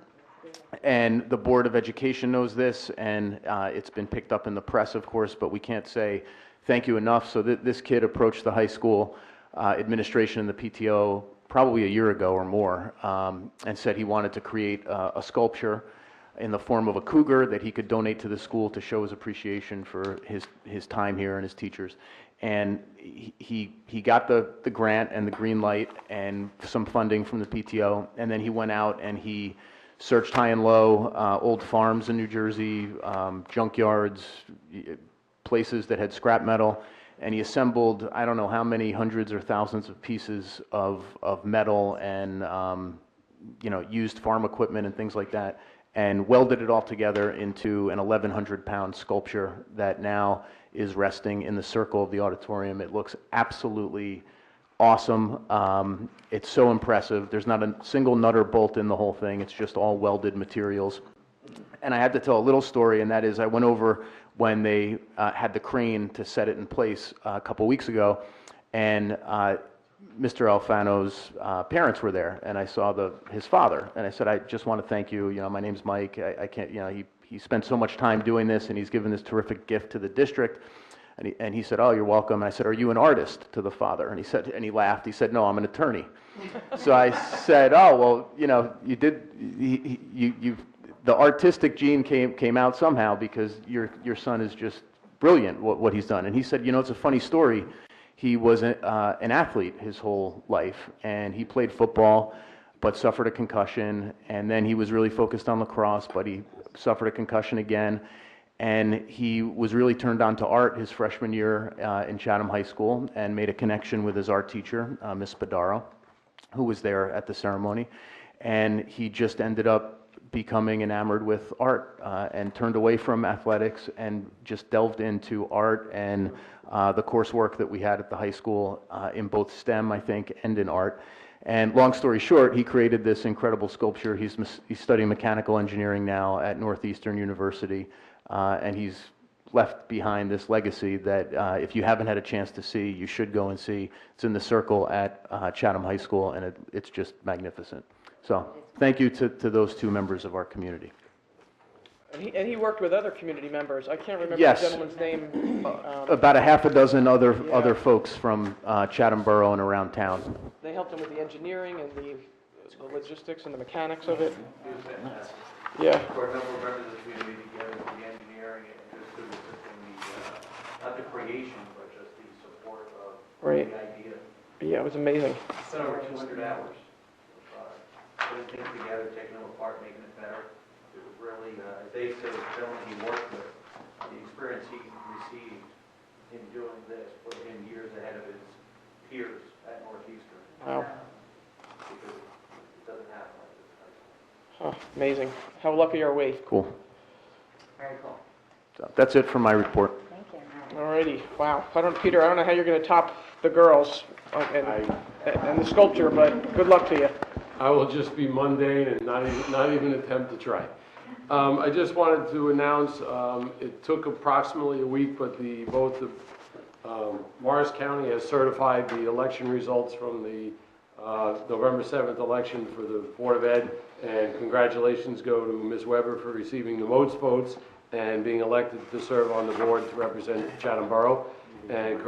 And the Board of Education knows this, and it's been picked up in the press, of course, but we can't say thank you enough. So this kid approached the high school administration and the PTO probably a year ago or more, and said he wanted to create a sculpture in the form of a cougar that he could donate to the school to show his appreciation for his time here and his teachers. And he got the grant and the green light and some funding from the PTO, and then he went out and he searched high and low, old farms in New Jersey, junkyards, places that had scrap metal, and he assembled, I don't know how many hundreds or thousands of pieces of metal and used farm equipment and things like that, and welded it all together into an 1,100-pound sculpture that now is resting in the circle of the auditorium. It looks absolutely awesome. It's so impressive. There's not a single nut or bolt in the whole thing. It's just all welded materials. And I had to tell a little story, and that is I went over when they had the crane to set it in place a couple weeks ago, and Mr. Alfano's parents were there, and I saw his father, and I said, I just want to thank you. My name's Mike. I can't, he spent so much time doing this, and he's given this terrific gift to the district. And he said, oh, you're welcome. And I said, are you an artist, to the father? And he laughed. He said, no, I'm an attorney. So I said, oh, well, you did, the artistic gene came out somehow, because your son is just brilliant what he's done. And he said, it's a funny story. He was an athlete his whole life, and he played football, but suffered a concussion, and then he was really focused on lacrosse, but he suffered a concussion again, and he was really turned on to art his freshman year in Chatham High School, and made a connection with his art teacher, Miss Spadaro, who was there at the ceremony, and he just ended up becoming enamored with art, and turned away from athletics and just delved into art and the coursework that we had at the high school in both STEM, I think, and in art. And long story short, he created this incredible sculpture. He's studying mechanical engineering now at Northeastern University, and he's left behind this legacy that if you haven't had a chance to see, you should go and see. It's in the circle at Chatham High School, and it's just magnificent. So thank you to those two members of our community. And he worked with other community members. I can't remember Yes. the gentleman's name. About a half a dozen other Yeah. folks from Chatham Borough and around town. They helped him with the engineering and the logistics and the mechanics of it. Yeah. For a number of members of the community together with the engineering and just through the, not the creation, but just the support of Right. the idea. Yeah, it was amazing. It's been over 200 hours of putting things together, taking them apart, making it better. It was really, as they say, the gentleman he worked with, the experience he received in doing this put him years ahead of his peers at Northeastern. Wow. Because it doesn't happen like this. Huh, amazing. How lucky are we? Cool. Very cool. So that's it for my report. Thank you. Alrighty. Wow. Peter, I don't know how you're going to top the girls and the sculpture, but good luck to you. I will just be mundane and not even attempt to try. I just wanted to announce, it took approximately a week, but both Morris County has certified the election results from the November 7th election for the Board of Ed, and congratulations go to Ms. Weber for receiving the most votes and being elected to serve on the board to represent Chatham Borough. And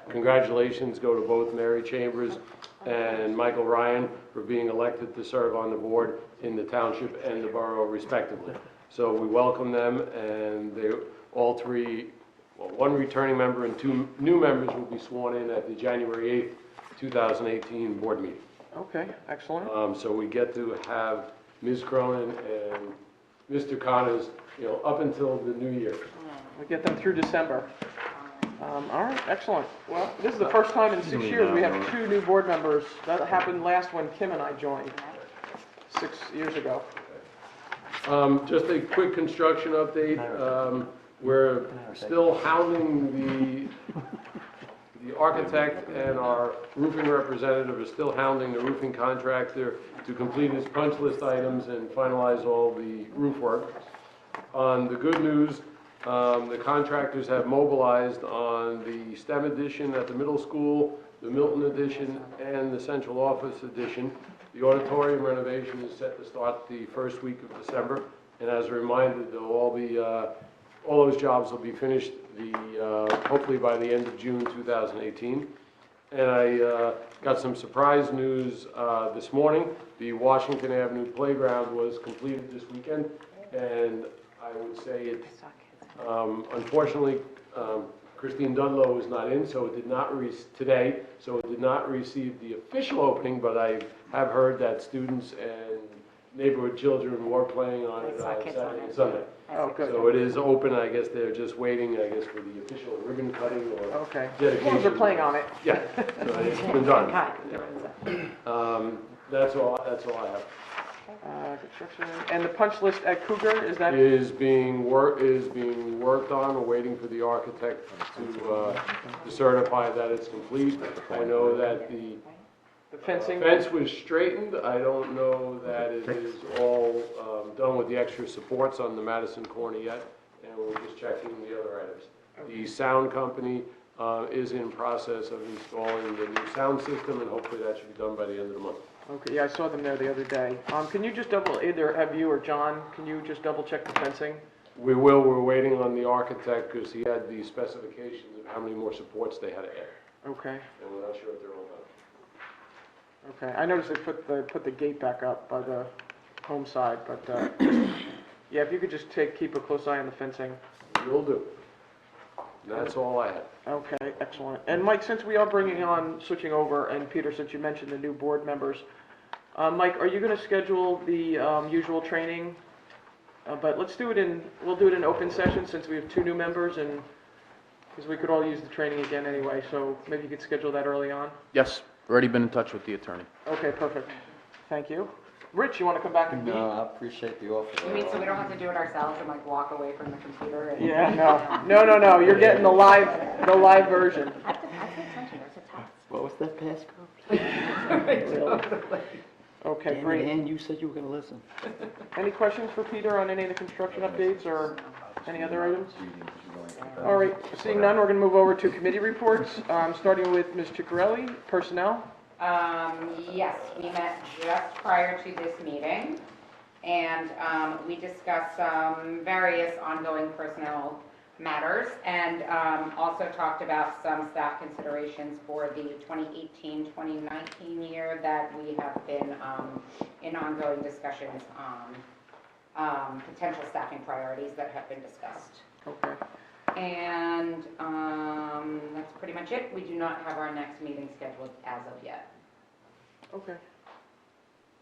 congratulations go to both Mary Chambers and Michael Ryan for being elected to serve on the board in the township and the borough respectively. So we welcome them, and they all three, well, one returning member and two new members will be sworn in at the January 8th, 2018 board meeting. Okay, excellent. So we get to have Ms. Cronin and Mr. Connors, up until the new year. We get them through December. All right, excellent. Well, this is the first time in 6 years we have two new board members. That happened last when Kim and I joined 6 years ago. Just a quick construction update. We're still hounding the architect, and our roofing representative is still hounding the roofing contractor to complete his punch list items and finalize all the roof work. On the good news, the contractors have mobilized on the STEM addition at the middle school, the Milton addition, and the central office addition. The auditorium renovation is set to start the first week of December, and as a reminder, they'll all be, all those jobs will be finished hopefully by the end of June 2018. And I got some surprise news this morning. The Washington Avenue playground was completed this weekend, and I would say it, unfortunately, Christine Dunlow is not in, so it did not today, so it did not receive the official opening, but I have heard that students and neighborhood children were playing on it Saturday and Sunday. Oh, good. So it is open. I guess they're just waiting, I guess, for the official ribbon cutting or Okay. dedication. As long as they're playing on it. Yeah, so it's been done. That's all I have. Construction. And the punch list at Cougar, is that? Is being worked on. We're waiting for the architect to certify that it's complete. I know that the fencing? fence was straightened. I don't know that it is all done with the extra supports on the Madison corner yet. And we're just checking the other items. The sound company is in process of installing the new sound system, and hopefully that should be done by the end of the month. Okay, yeah, I saw them there the other day. Can you just either have you or John, can you just double check the fencing? We will, we're waiting on the architect because he had the specifications of how many more supports they had to add, Okay, and we're not sure if they're all done. okay. I noticed they put the gate back up by the home side, but, yeah, if you could just keep a close eye on the fencing. Will do. That's all I have. Okay, excellent. And Mike, since we are switching over, and Peter, since you mentioned the new board members, Mike, are you going to schedule the usual training? But we'll do it in open session since we have 2 new members, and because we could all use the training again anyway, so maybe you could schedule that early on? Yes, already been in touch with the attorney. Okay, perfect. Thank you. Rich, you want to come back and be? No, I appreciate the offer. You mean so we don't have to do it ourselves and like walk away from the computer and? Yeah, no, you're getting the live version. I pay attention, there's a text. What was that passcode? Okay, Damn it, great. Ann, you said you were gonna listen. Any questions for Peter on any of the construction updates or any other items? All right, seeing none, we're going to move over to committee reports, starting with Ms. Ciccarelli, Personnel. Yes, we met just prior to this meeting, and we discussed various ongoing personnel matters, and also talked about some staff considerations for the 2018-2019 year that we have been in ongoing discussions on potential staffing priorities that have been discussed. Okay. And that's pretty much it. We do not have our next meeting scheduled as of yet. Okay.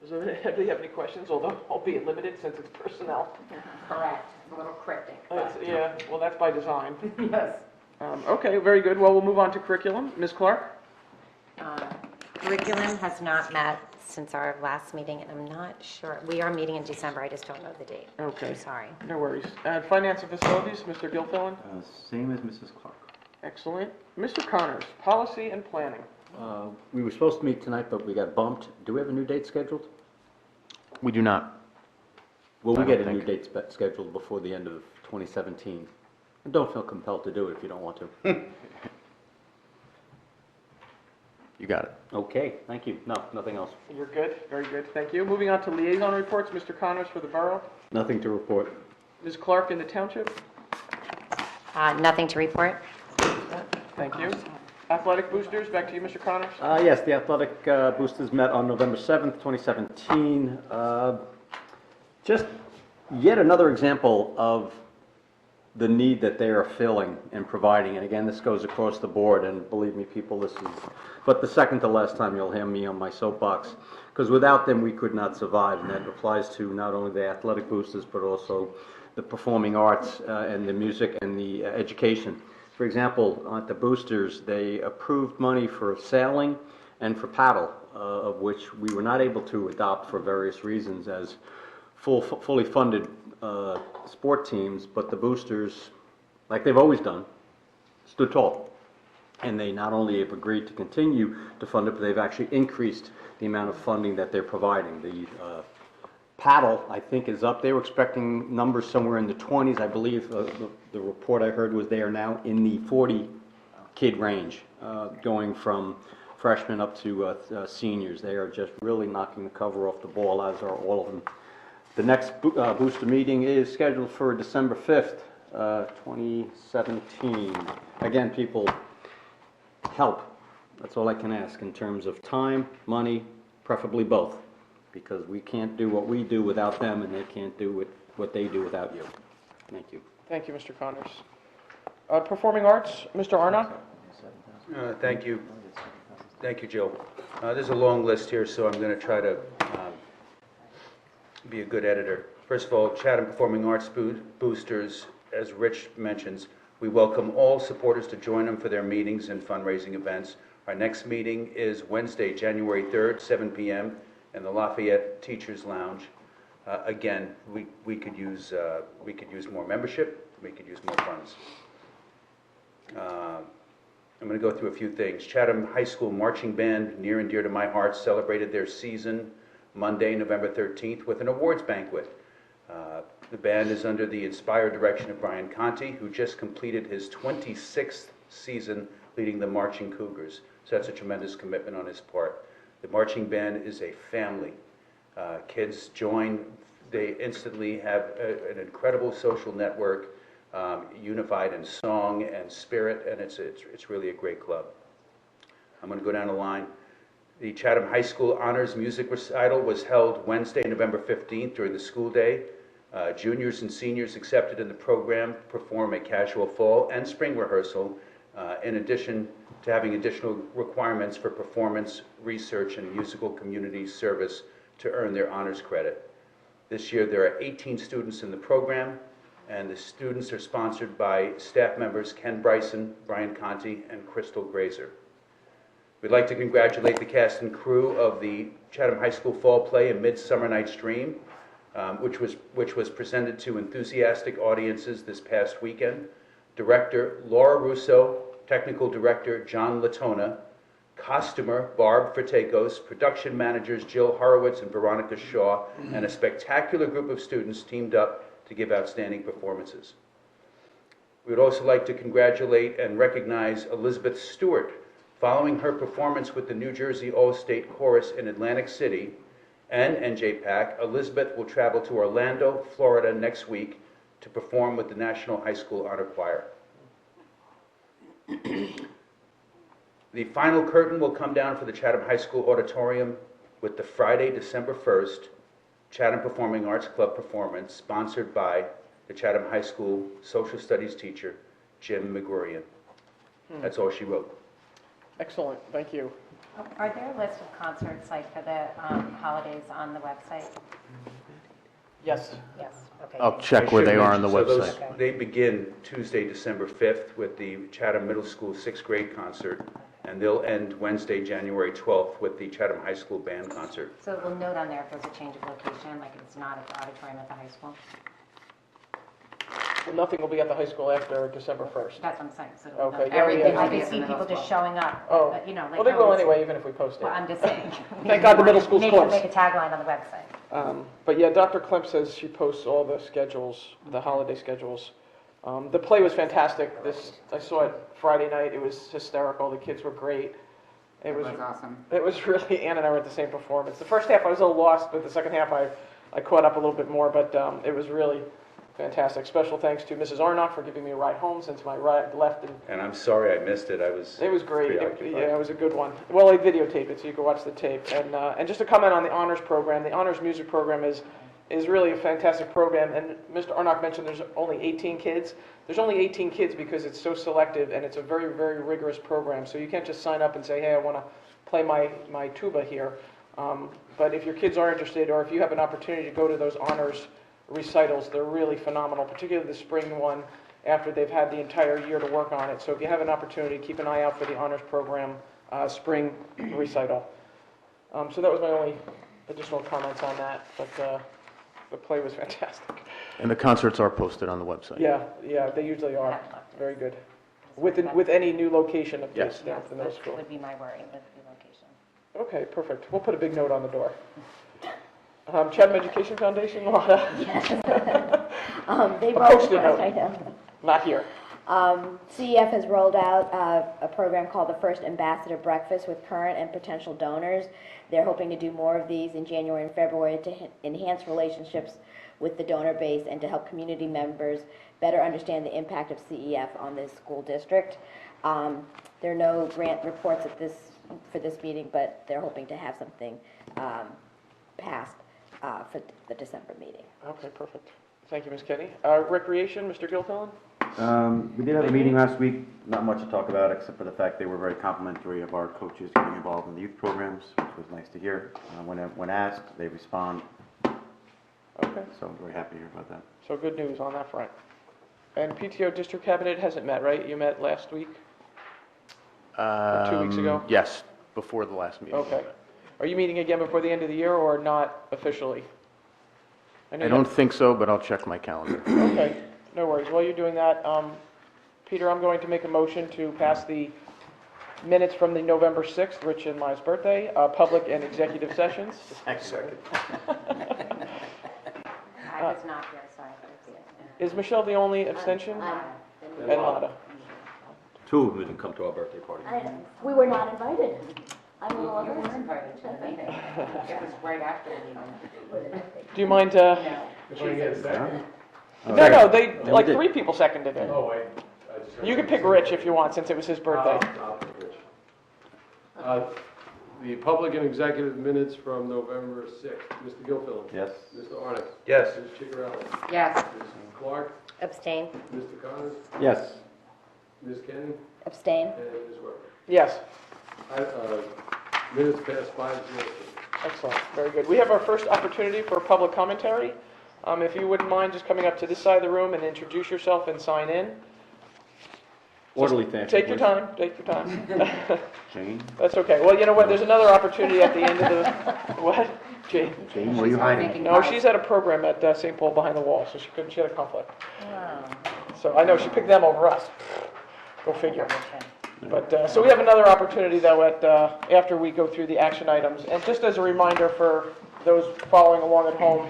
Does anybody have any questions, although albeit limited since it's personnel? Correct. It's a little cryptic. Yeah, well, that's by design. Yes. Okay, very good. Well, we'll move on to curriculum. Ms. Clark? Curriculum has not met since our last meeting, and I'm not sure. We are meeting in December, I just don't know the date. Okay. I'm sorry. No worries. And Finance and Facilities, Mr. Gilfillan? Same as Mrs. Clark. Excellent. Mr. Connors, Policy and Planning. We were supposed to meet tonight, but we got bumped. Do we have a new date scheduled? We do not. Will I we don't get a new think. date scheduled before the end of 2017? And don't feel compelled to do it if you don't want to. You got it. Okay, thank you. No, nothing else. You're good. Very good. Thank you. Moving on to liaison reports, Mr. Connors for the borough. Nothing to report. Ms. Clark in the township. Nothing to report. Thank you. Athletic boosters, back to you, Mr. Connors. Yes, the athletic boosters met on November 7th, 2017. Just yet another example of the need that they are filling and providing. And again, this goes across the board, and believe me, people, this is but the second to last time you'll hear me on my soapbox, because without them we could not survive, and that applies to not only the athletic boosters, but also the performing arts and the music and the education. For example, at the boosters, they approved money for sailing and for paddle, of which we were not able to adopt for various reasons as fully funded sport teams, but the boosters, like they've always done, stood tall. And they not only have agreed to continue to fund it, but they've actually increased the amount of funding that they're providing. The paddle, I think, is up. They were expecting numbers somewhere in the 20s. I believe the report I heard was they are now in the 40 kid range, going from freshmen up to seniors. They are just really knocking the cover off the ball, as are all of them. The next booster meeting is scheduled for December 5th, 2017. Again, people, help. That's all I can ask in terms of time, money, preferably both, because we can't do what we do without them, and they can't do what they do without you. Thank you. Thank you, Mr. Connors. Performing arts, Mr. Arnott. Thank you. Thank you, Joe. There's a long list here, so I'm going to try to be a good editor. First of all, Chatham Performing Arts Boosters, as Rich mentions, we welcome all supporters to join them for their meetings and fundraising events. Our next meeting is Wednesday, January 3rd, 7 p.m. in the Lafayette Teachers Lounge. Again, we could use more membership. We could use more funds. I'm going to go through a few things. Chatham High School Marching Band, near and dear to my heart, celebrated their season Monday, November 13th, with an awards banquet. The band is under the inspired direction of Brian Conti, who just completed his 26th season leading the Marching Cougars. So that's a tremendous commitment on his part. The marching band is a family. Kids join, they instantly have an incredible social network, unified in song and spirit, and it's really a great club. I'm going to go down the line. The Chatham High School Honors Music Recital was held Wednesday, November 15th during the school day. Juniors and seniors accepted in the program perform a casual fall and spring rehearsal, in addition to having additional requirements for performance, research, and musical community service to earn their honors credit. This year there are 18 students in the program, and the students are sponsored by staff members Ken Bryson, Brian Conti, and Crystal Grazer. We'd like to congratulate the cast and crew of the Chatham High School Fall Play, A Midsummer Night's Dream, which was presented to enthusiastic audiences this past weekend. Director Laura Russo, Technical Director John Latona, costumer Barb Fertakos, production managers Jill Horowitz and Veronica Shaw, and a spectacular group of students teamed up to give outstanding performances. We would also like to congratulate and recognize Elizabeth Stewart. Following her performance with the New Jersey All-State Chorus in Atlantic City and NJPAC, Elizabeth will travel to Orlando, Florida next week to perform with the National High School Honor Choir. The final curtain will come down for the Chatham High School Auditorium with the Friday, December 1st, Chatham Performing Arts Club performance sponsored by the Chatham High School social studies teacher, Jim McGurian. That's all she wrote. Excellent, thank you. Are there a list of concerts like for the holidays on the website? Yes. Yes, okay. I'll check where they are on the So those- website. They begin Tuesday, December 5th with the Chatham Middle School 6th grade concert, and they'll end Wednesday, January 12th with the Chatham High School band concert. So we'll note on there if there's a change of location, like it's not at the auditorium at the high school? Nothing will be at the high school after December 1st. That's what I'm saying, so Okay, yeah, everything, yeah. I can see people just showing up, Oh, you know, like. well, they will no one's- anyway, even if we post it. Well, I'm just saying. Thank God the middle school's closed. Make a tagline on the website. But yeah, Dr. Klemp says she posts all the schedules, the holiday schedules. The play was fantastic. I saw it Friday night. It was hysterical. The kids were great. It was awesome. It was really, Ann and I were at the same performance. The first half I was a little lost, but the second half I caught up a little bit more, but it was really fantastic. Special thanks to Mrs. Arnott for giving me a ride home since my ride left. And I'm sorry I missed it. It was great. preoccupied. Yeah, it was a good one. Well, I videotaped it, so you can watch the tape. And just to comment on the honors program, the honors music program is really a fantastic program. And Mr. Arnott mentioned there's only 18 kids. There's only 18 kids because it's so selective, and it's a very, very rigorous program. So you can't just sign up and say, hey, I want to play my tuba here. But if your kids are interested, or if you have an opportunity to go to those honors recitals, they're really phenomenal, particularly the spring one after they've had the entire year to work on it. So if you have an opportunity, keep an eye out for the honors program spring recital. So that was my only additional comments on that, but the play was fantastic. And the concerts are posted on the website. Yeah, they usually are. Very good. With any new location of Yes. the middle That school. would be my worry with the location. Okay, perfect. We'll put a big note on the door. Chatham Education Foundation, Lana? They A rolled, post-it note. I know. Not here. CEF has rolled out a program called the First Ambassador Breakfast with current and potential donors. They're hoping to do more of these in January and February to enhance relationships with the donor base and to help community members better understand the impact of CEF on this school district. There are no grant reports for this meeting, but they're hoping to have something passed for the December meeting. Okay, perfect. Thank you, Ms. Kenny. Recreation, Mr. Gilfillan? We did have a meeting last week, not much to talk about except for the fact they were very complimentary of our coaches getting involved in the youth programs, which was nice to hear. When asked, they respond. Okay. So I'm very happy to hear about that. So good news on that front. And PTO District Cabinet hasn't met, right? You met last week? Or 2 weeks ago? Yes, before the last meeting. Okay. Are you meeting again before the end of the year or not officially? I don't think so, but I'll check my calendar. Okay, no worries. While you're doing that, Peter, I'm going to make a motion to pass the minutes from the November 6th, Rich and my birthday, public and executive sessions. Excellent. I was not here, so I Is Michelle the only abstention? And Lotta. Two of them didn't come to our birthday party. We were not invited. I'm a You little were invited to the meeting. It was right after the meeting. Do you mind, If I can get a second? no, like did. 3 people seconded it. Oh, I just heard. You can pick Rich if you want, since it was his birthday. I'll pick Rich. The public and executive minutes from November 6th. Mr. Gilfillan. Yes. Mr. Arnick. Yes. Ms. Chicarelli. Yes. Ms. Clark. Abstain. Mr. Connors. Yes. Ms. Kenny. Abstain. And Ms. Weber. Yes. Minutes past 5:00. Excellent, very good. We have our first opportunity for public commentary. If you wouldn't mind just coming up to this side of the room and introduce yourself and sign in. Orderly fashion. Take your please. time, take your time. Jane? That's okay. Well, you know what, there's another opportunity at the end of the, what? Jane? Jane, where are you hiding? No, she's at a program at St. Paul behind the wall, so she had a conflict. So I know, she picked them over us. Go figure. But, so we have another opportunity, though, after we go through the action items. And just as a reminder for those following along at home,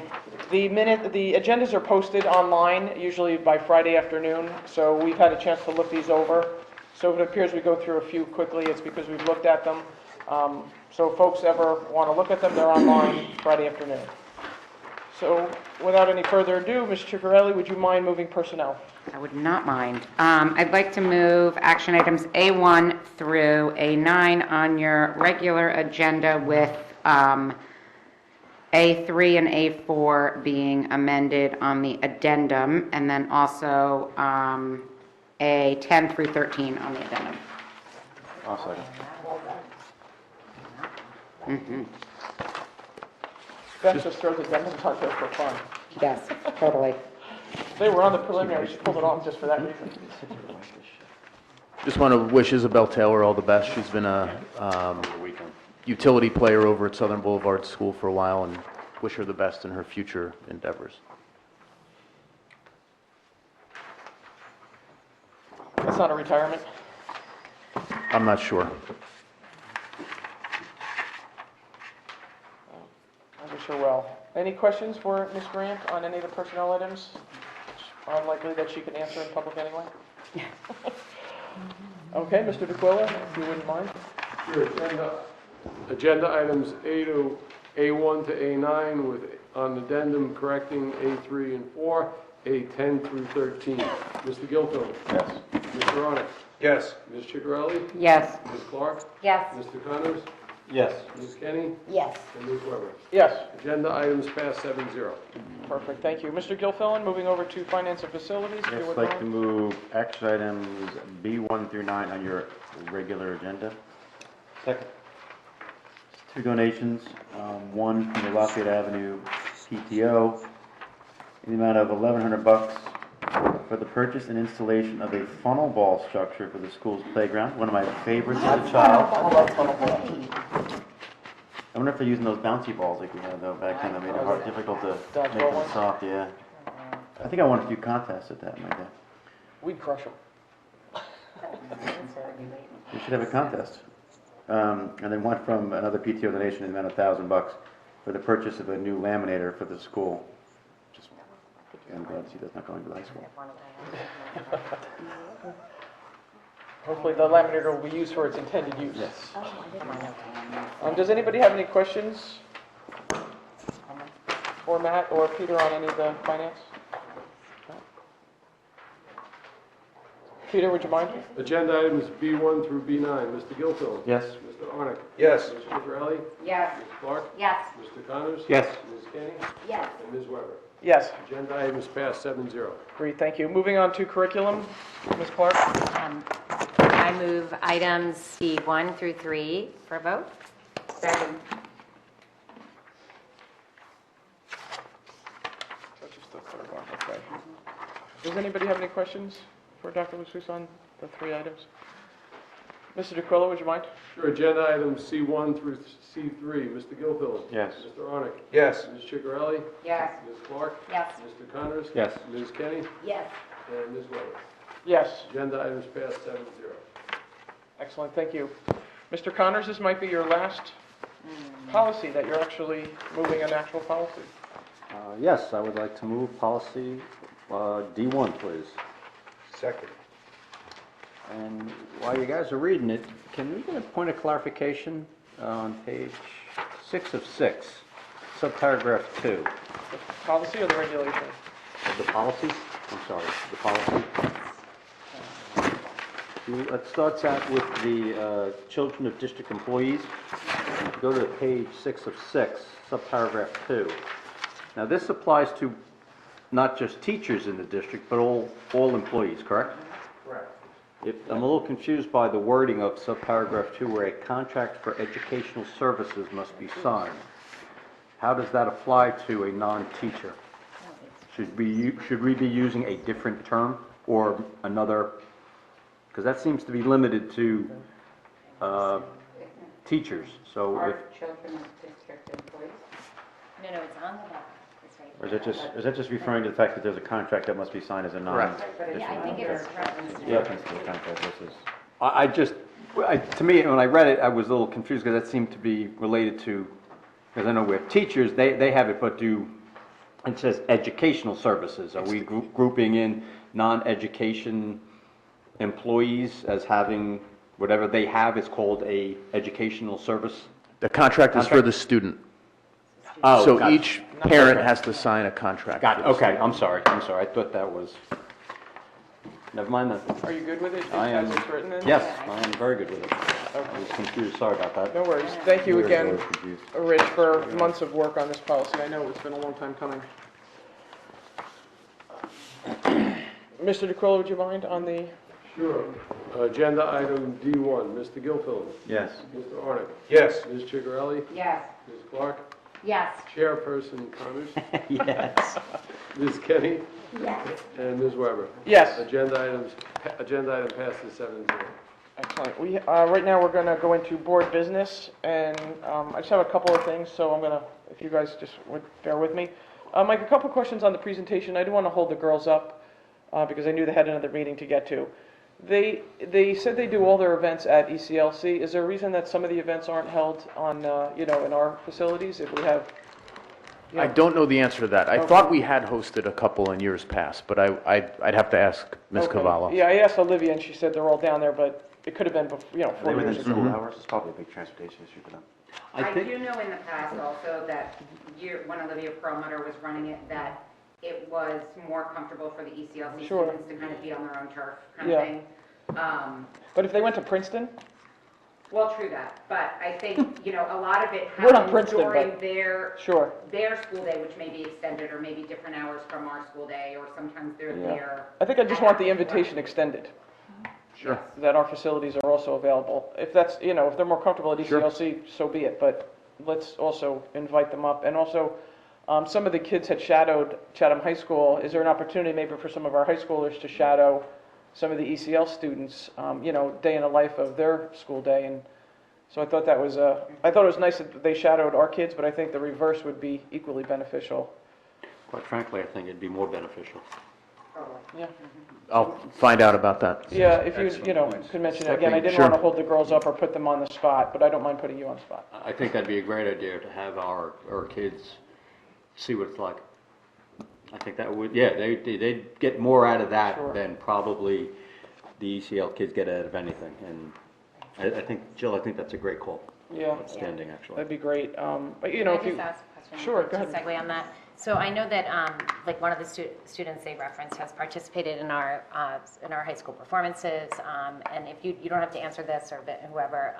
the agendas are posted online, usually by Friday afternoon, so we've had a chance to look these over. So if it appears we go through a few quickly, it's because we've looked at them. So if folks ever want to look at them, they're online Friday afternoon. So without any further ado, Ms. Chicarelli, would you mind moving personnel? I would not mind. I'd like to move action items A1 through A9 on your regular agenda with A3 and A4 being amended on the addendum, and then also A10 through 13 on the addendum. I'll second. Beth just throws addendums on there for fun. Yes, totally. They were on the preliminary, she pulled it off just for that reason. Just want to wish Isabel Taylor all the best. She's been a utility player over at Southern Boulevard School for a while, and wish her the best in her future endeavors. That's not a retirement. I'm not sure. I wish her well. Any questions for Ms. Grant on any of the personnel items? Unlikely that she can answer in public anyway. Okay, Mr. DeQuilla, if you wouldn't mind. Sure, agenda items A1 to A9 with on addendum correcting A3 and 4, A10 through 13. Mr. Gilfillan. Yes. Mr. Arnick. Yes. Ms. Chicarelli. Yes. Ms. Clark. Yes. Mr. Connors. Yes. Ms. Kenny. Yes. And Ms. Weber. Yes, Agenda items passed 7-0. perfect, thank you. Mr. Gilfillan, moving over to finance and facilities, if you Yes, I'd wouldn't like to mind. move action items B1 through 9 on your regular agenda. Second. 2 donations, one from the Lafayette Avenue PTO in the amount of $1,100 for the purchase and installation of a funnel ball structure for the school's playground, one of my favorites as a child. I wonder if they're using those bouncy balls like we had though back then that made it hard, difficult to Dodgeball make them ones? soft, yeah. I think I won a few contests at that, my day. We'd crush them. We should have a contest. And then one from another PTO donation in the amount of $1,000 for the purchase of a new laminator for the school. Just, I'm glad to see that's not going to the high school. Hopefully the laminator will be used for its intended use. Yes. Does anybody have any questions for Matt or Peter on any of the finance? Peter, would you mind? Agenda items B1 through B9. Mr. Gilfillan. Yes. Mr. Arnick. Yes. Ms. Chicarelli. Yes. Ms. Clark. Yes. Mr. Connors. Yes. Ms. Kenny. Yes. And Ms. Weber. Yes, Agenda items passed 7-0. great, thank you. Moving on to curriculum, Ms. Clark. I move items C1 through 3 for a vote. Second. That's just the third one, okay. Does anybody have any questions for Dr. Lusus on the 3 items? Mr. DeQuilla, would you mind? Sure, agenda items C1 through C3. Mr. Gilfillan. Yes. Mr. Arnick. Yes. Ms. Chicarelli. Yes. Ms. Clark. Yes. Mr. Connors. Yes. Ms. Kenny. Yes. And Ms. Weber. Yes, Agenda items passed 7-0. excellent, thank you. Mr. Connors, this might be your last policy that you're actually moving an actual policy. Yes, I would like to move policy D1, please. Second. And while you guys are reading it, can we get a point of clarification on page 6 of 6, subparagraph 2? Policy or the regulation? The policy? I'm sorry, the policy. It starts out with the children of district employees. Go to page 6 of 6, subparagraph 2. Now, this applies to not just teachers in the district, but all employees, correct? Correct. I'm a little confused by the wording of subparagraph 2, where a contract for educational services must be signed. How does that apply to a non-teacher? Should we be using a different term or another? Because that seems to be limited to teachers. So if, Are children of district employees? No, it's on the back. It's right Or there. is that just referring to the fact that there's a contract that must be signed as a Correct. Yeah, I think it's referenced. Yeah, it's the contract, this is. to me, when I read it, I was a little confused because that seemed to be related to, because I know with teachers, they have it, but it says educational services. Are we grouping in non-education employees as having whatever they have is called a educational service? The contract is for the student. Oh, So gotcha. each parent has to sign a contract. Got it, for the okay, student. I'm sorry, I thought that was, never mind then. Are you good with it I am, as it's written in? yes, I am very good with it. I was confused, sorry about that. No worries. Thank you We were again, very confused. Rich, for months of work on this policy. I know it's been a long time coming. Mr. DeQuilla, would you mind on the, Sure. Agenda item D1, Mr. Gilfillan. Yes. Mr. Arnick. Yes. Ms. Chigarelli. Yes. Ms. Clark. Yes. Chairperson Connors. Yes. Ms. Kenny. Yes. And Ms. Weber. yes, Agenda item passes 7-0. excellent. Right now, we're going to go into board business, and I just have a couple of things, so I'm going to, if you guys just would bear with me. Mike, a couple of questions on the presentation. I do want to hold the girls up, because I knew they had another meeting to get to. They said they do all their events at ECLC. Is there a reason that some of the events aren't held on, in our facilities? If we have, I don't know the answer to that. I Okay. thought we had hosted a couple in years past, but I'd have to ask Ms. Okay. Cavallo. Yeah, I asked Olivia, and she said they're all down there, but it could have been, 4 Within years ago. school hours, it's probably a big transportation issue for them. I do know in the past also that when Olivia Perlmutter was running it, that it was more comfortable for the ECLC Sure. students to kind of be on their own turf kind Yeah. of thing. But if they went to Princeton, Well, true that, but I think, a lot of it We're not happens Princeton, during but- their sure. school day, which may be extended, or maybe different hours from our school day, or sometimes they're Yeah. there. I think I just want the invitation extended. Sure. That our facilities are also available. If that's, if they're more comfortable at ECLC, so be it, but let's also invite them up. And also, some of the kids had shadowed Chatham High School. Is there an opportunity maybe for some of our high schoolers to shadow some of the ECL students, day in the life of their school day? And so I thought it was nice that they shadowed our kids, but I think the reverse would be equally beneficial. Quite frankly, I think it'd be more beneficial. Yeah. I'll find out about that. Yeah, if you, Excellent points. could mention it. Again, I didn't Sure. want to hold the girls up or put them on the spot, but I don't mind putting you on the spot. I think that'd be a great idea to have our kids see what it's like. I think that would, yeah, they'd get more out of that Sure. than probably the ECL kids get out of anything. And I think, Jill, I think that's a great call. Yeah, Outstanding, actually. that'd be great. But, Can I if you, just ask a question? Sure, go to ahead. segue on that. So I know that, one of the students they referenced has participated in our high school performances. And if you don't have to answer this or whoever,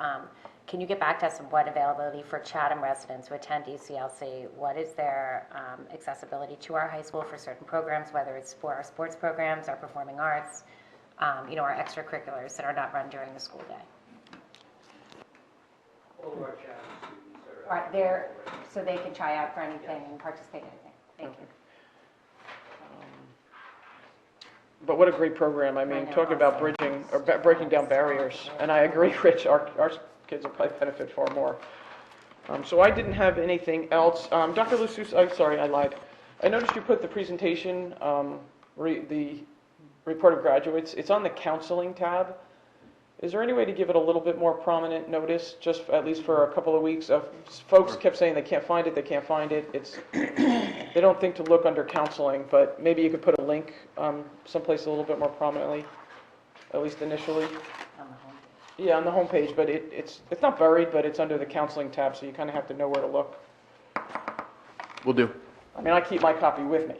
can you get back to us on what availability for Chatham residents who attend ECLC? What is their accessibility to our high school for certain programs, whether it's for our sports programs, our performing arts, our extracurriculars that are not run during the school day? All of our Chatham students are. Right, there, so they can try out for anything and participate in anything. Thank you. But what a great program. I mean, know, talking about awesome. bridging, or breaking down barriers. And I agree, Rich, our kids will probably benefit far more. So I didn't have anything else. Dr. Lusus, sorry, I lied. I noticed you put the presentation, the report of graduates. It's on the counseling tab. Is there any way to give it a little bit more prominent notice, just at least for a couple of weeks? Folks kept saying they can't find it, they can't find it. They don't think to look under counseling, but maybe you could put a link someplace a little bit more prominently, at least initially. Yeah, on the homepage, but it's not buried, but it's under the counseling tab, so you kind of have to know where to look. Will do. I mean, I keep my copy with me,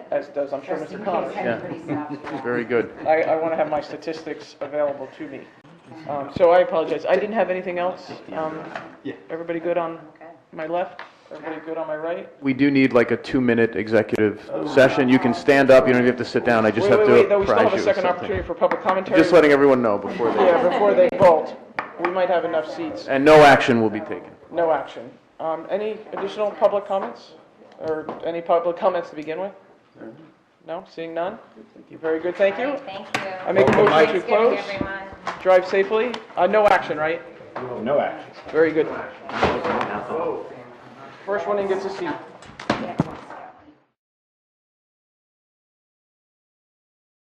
as does, I'm sure, Mr. Connors. Yeah. Very good. I want to have my statistics available to me. So I apologize. I didn't have anything else. Everybody good on my left? Everybody good on my right? We do need like a 2-minute executive session. You can stand up, you don't even have to sit down. I just have to Wait, though, we still apprise have a you of second something. opportunity for public commentary. Just letting everyone know before they... Yeah, before they vote. We might have enough seats. And no action will be taken. No action. Any additional public comments? Or any public comments to begin with? No? Seeing none? Very good, thank you. Thank you. I make a motion to close. Thanksgiving, everyone. Drive safely. No action, right? No action. Very good. First one in gets a seat.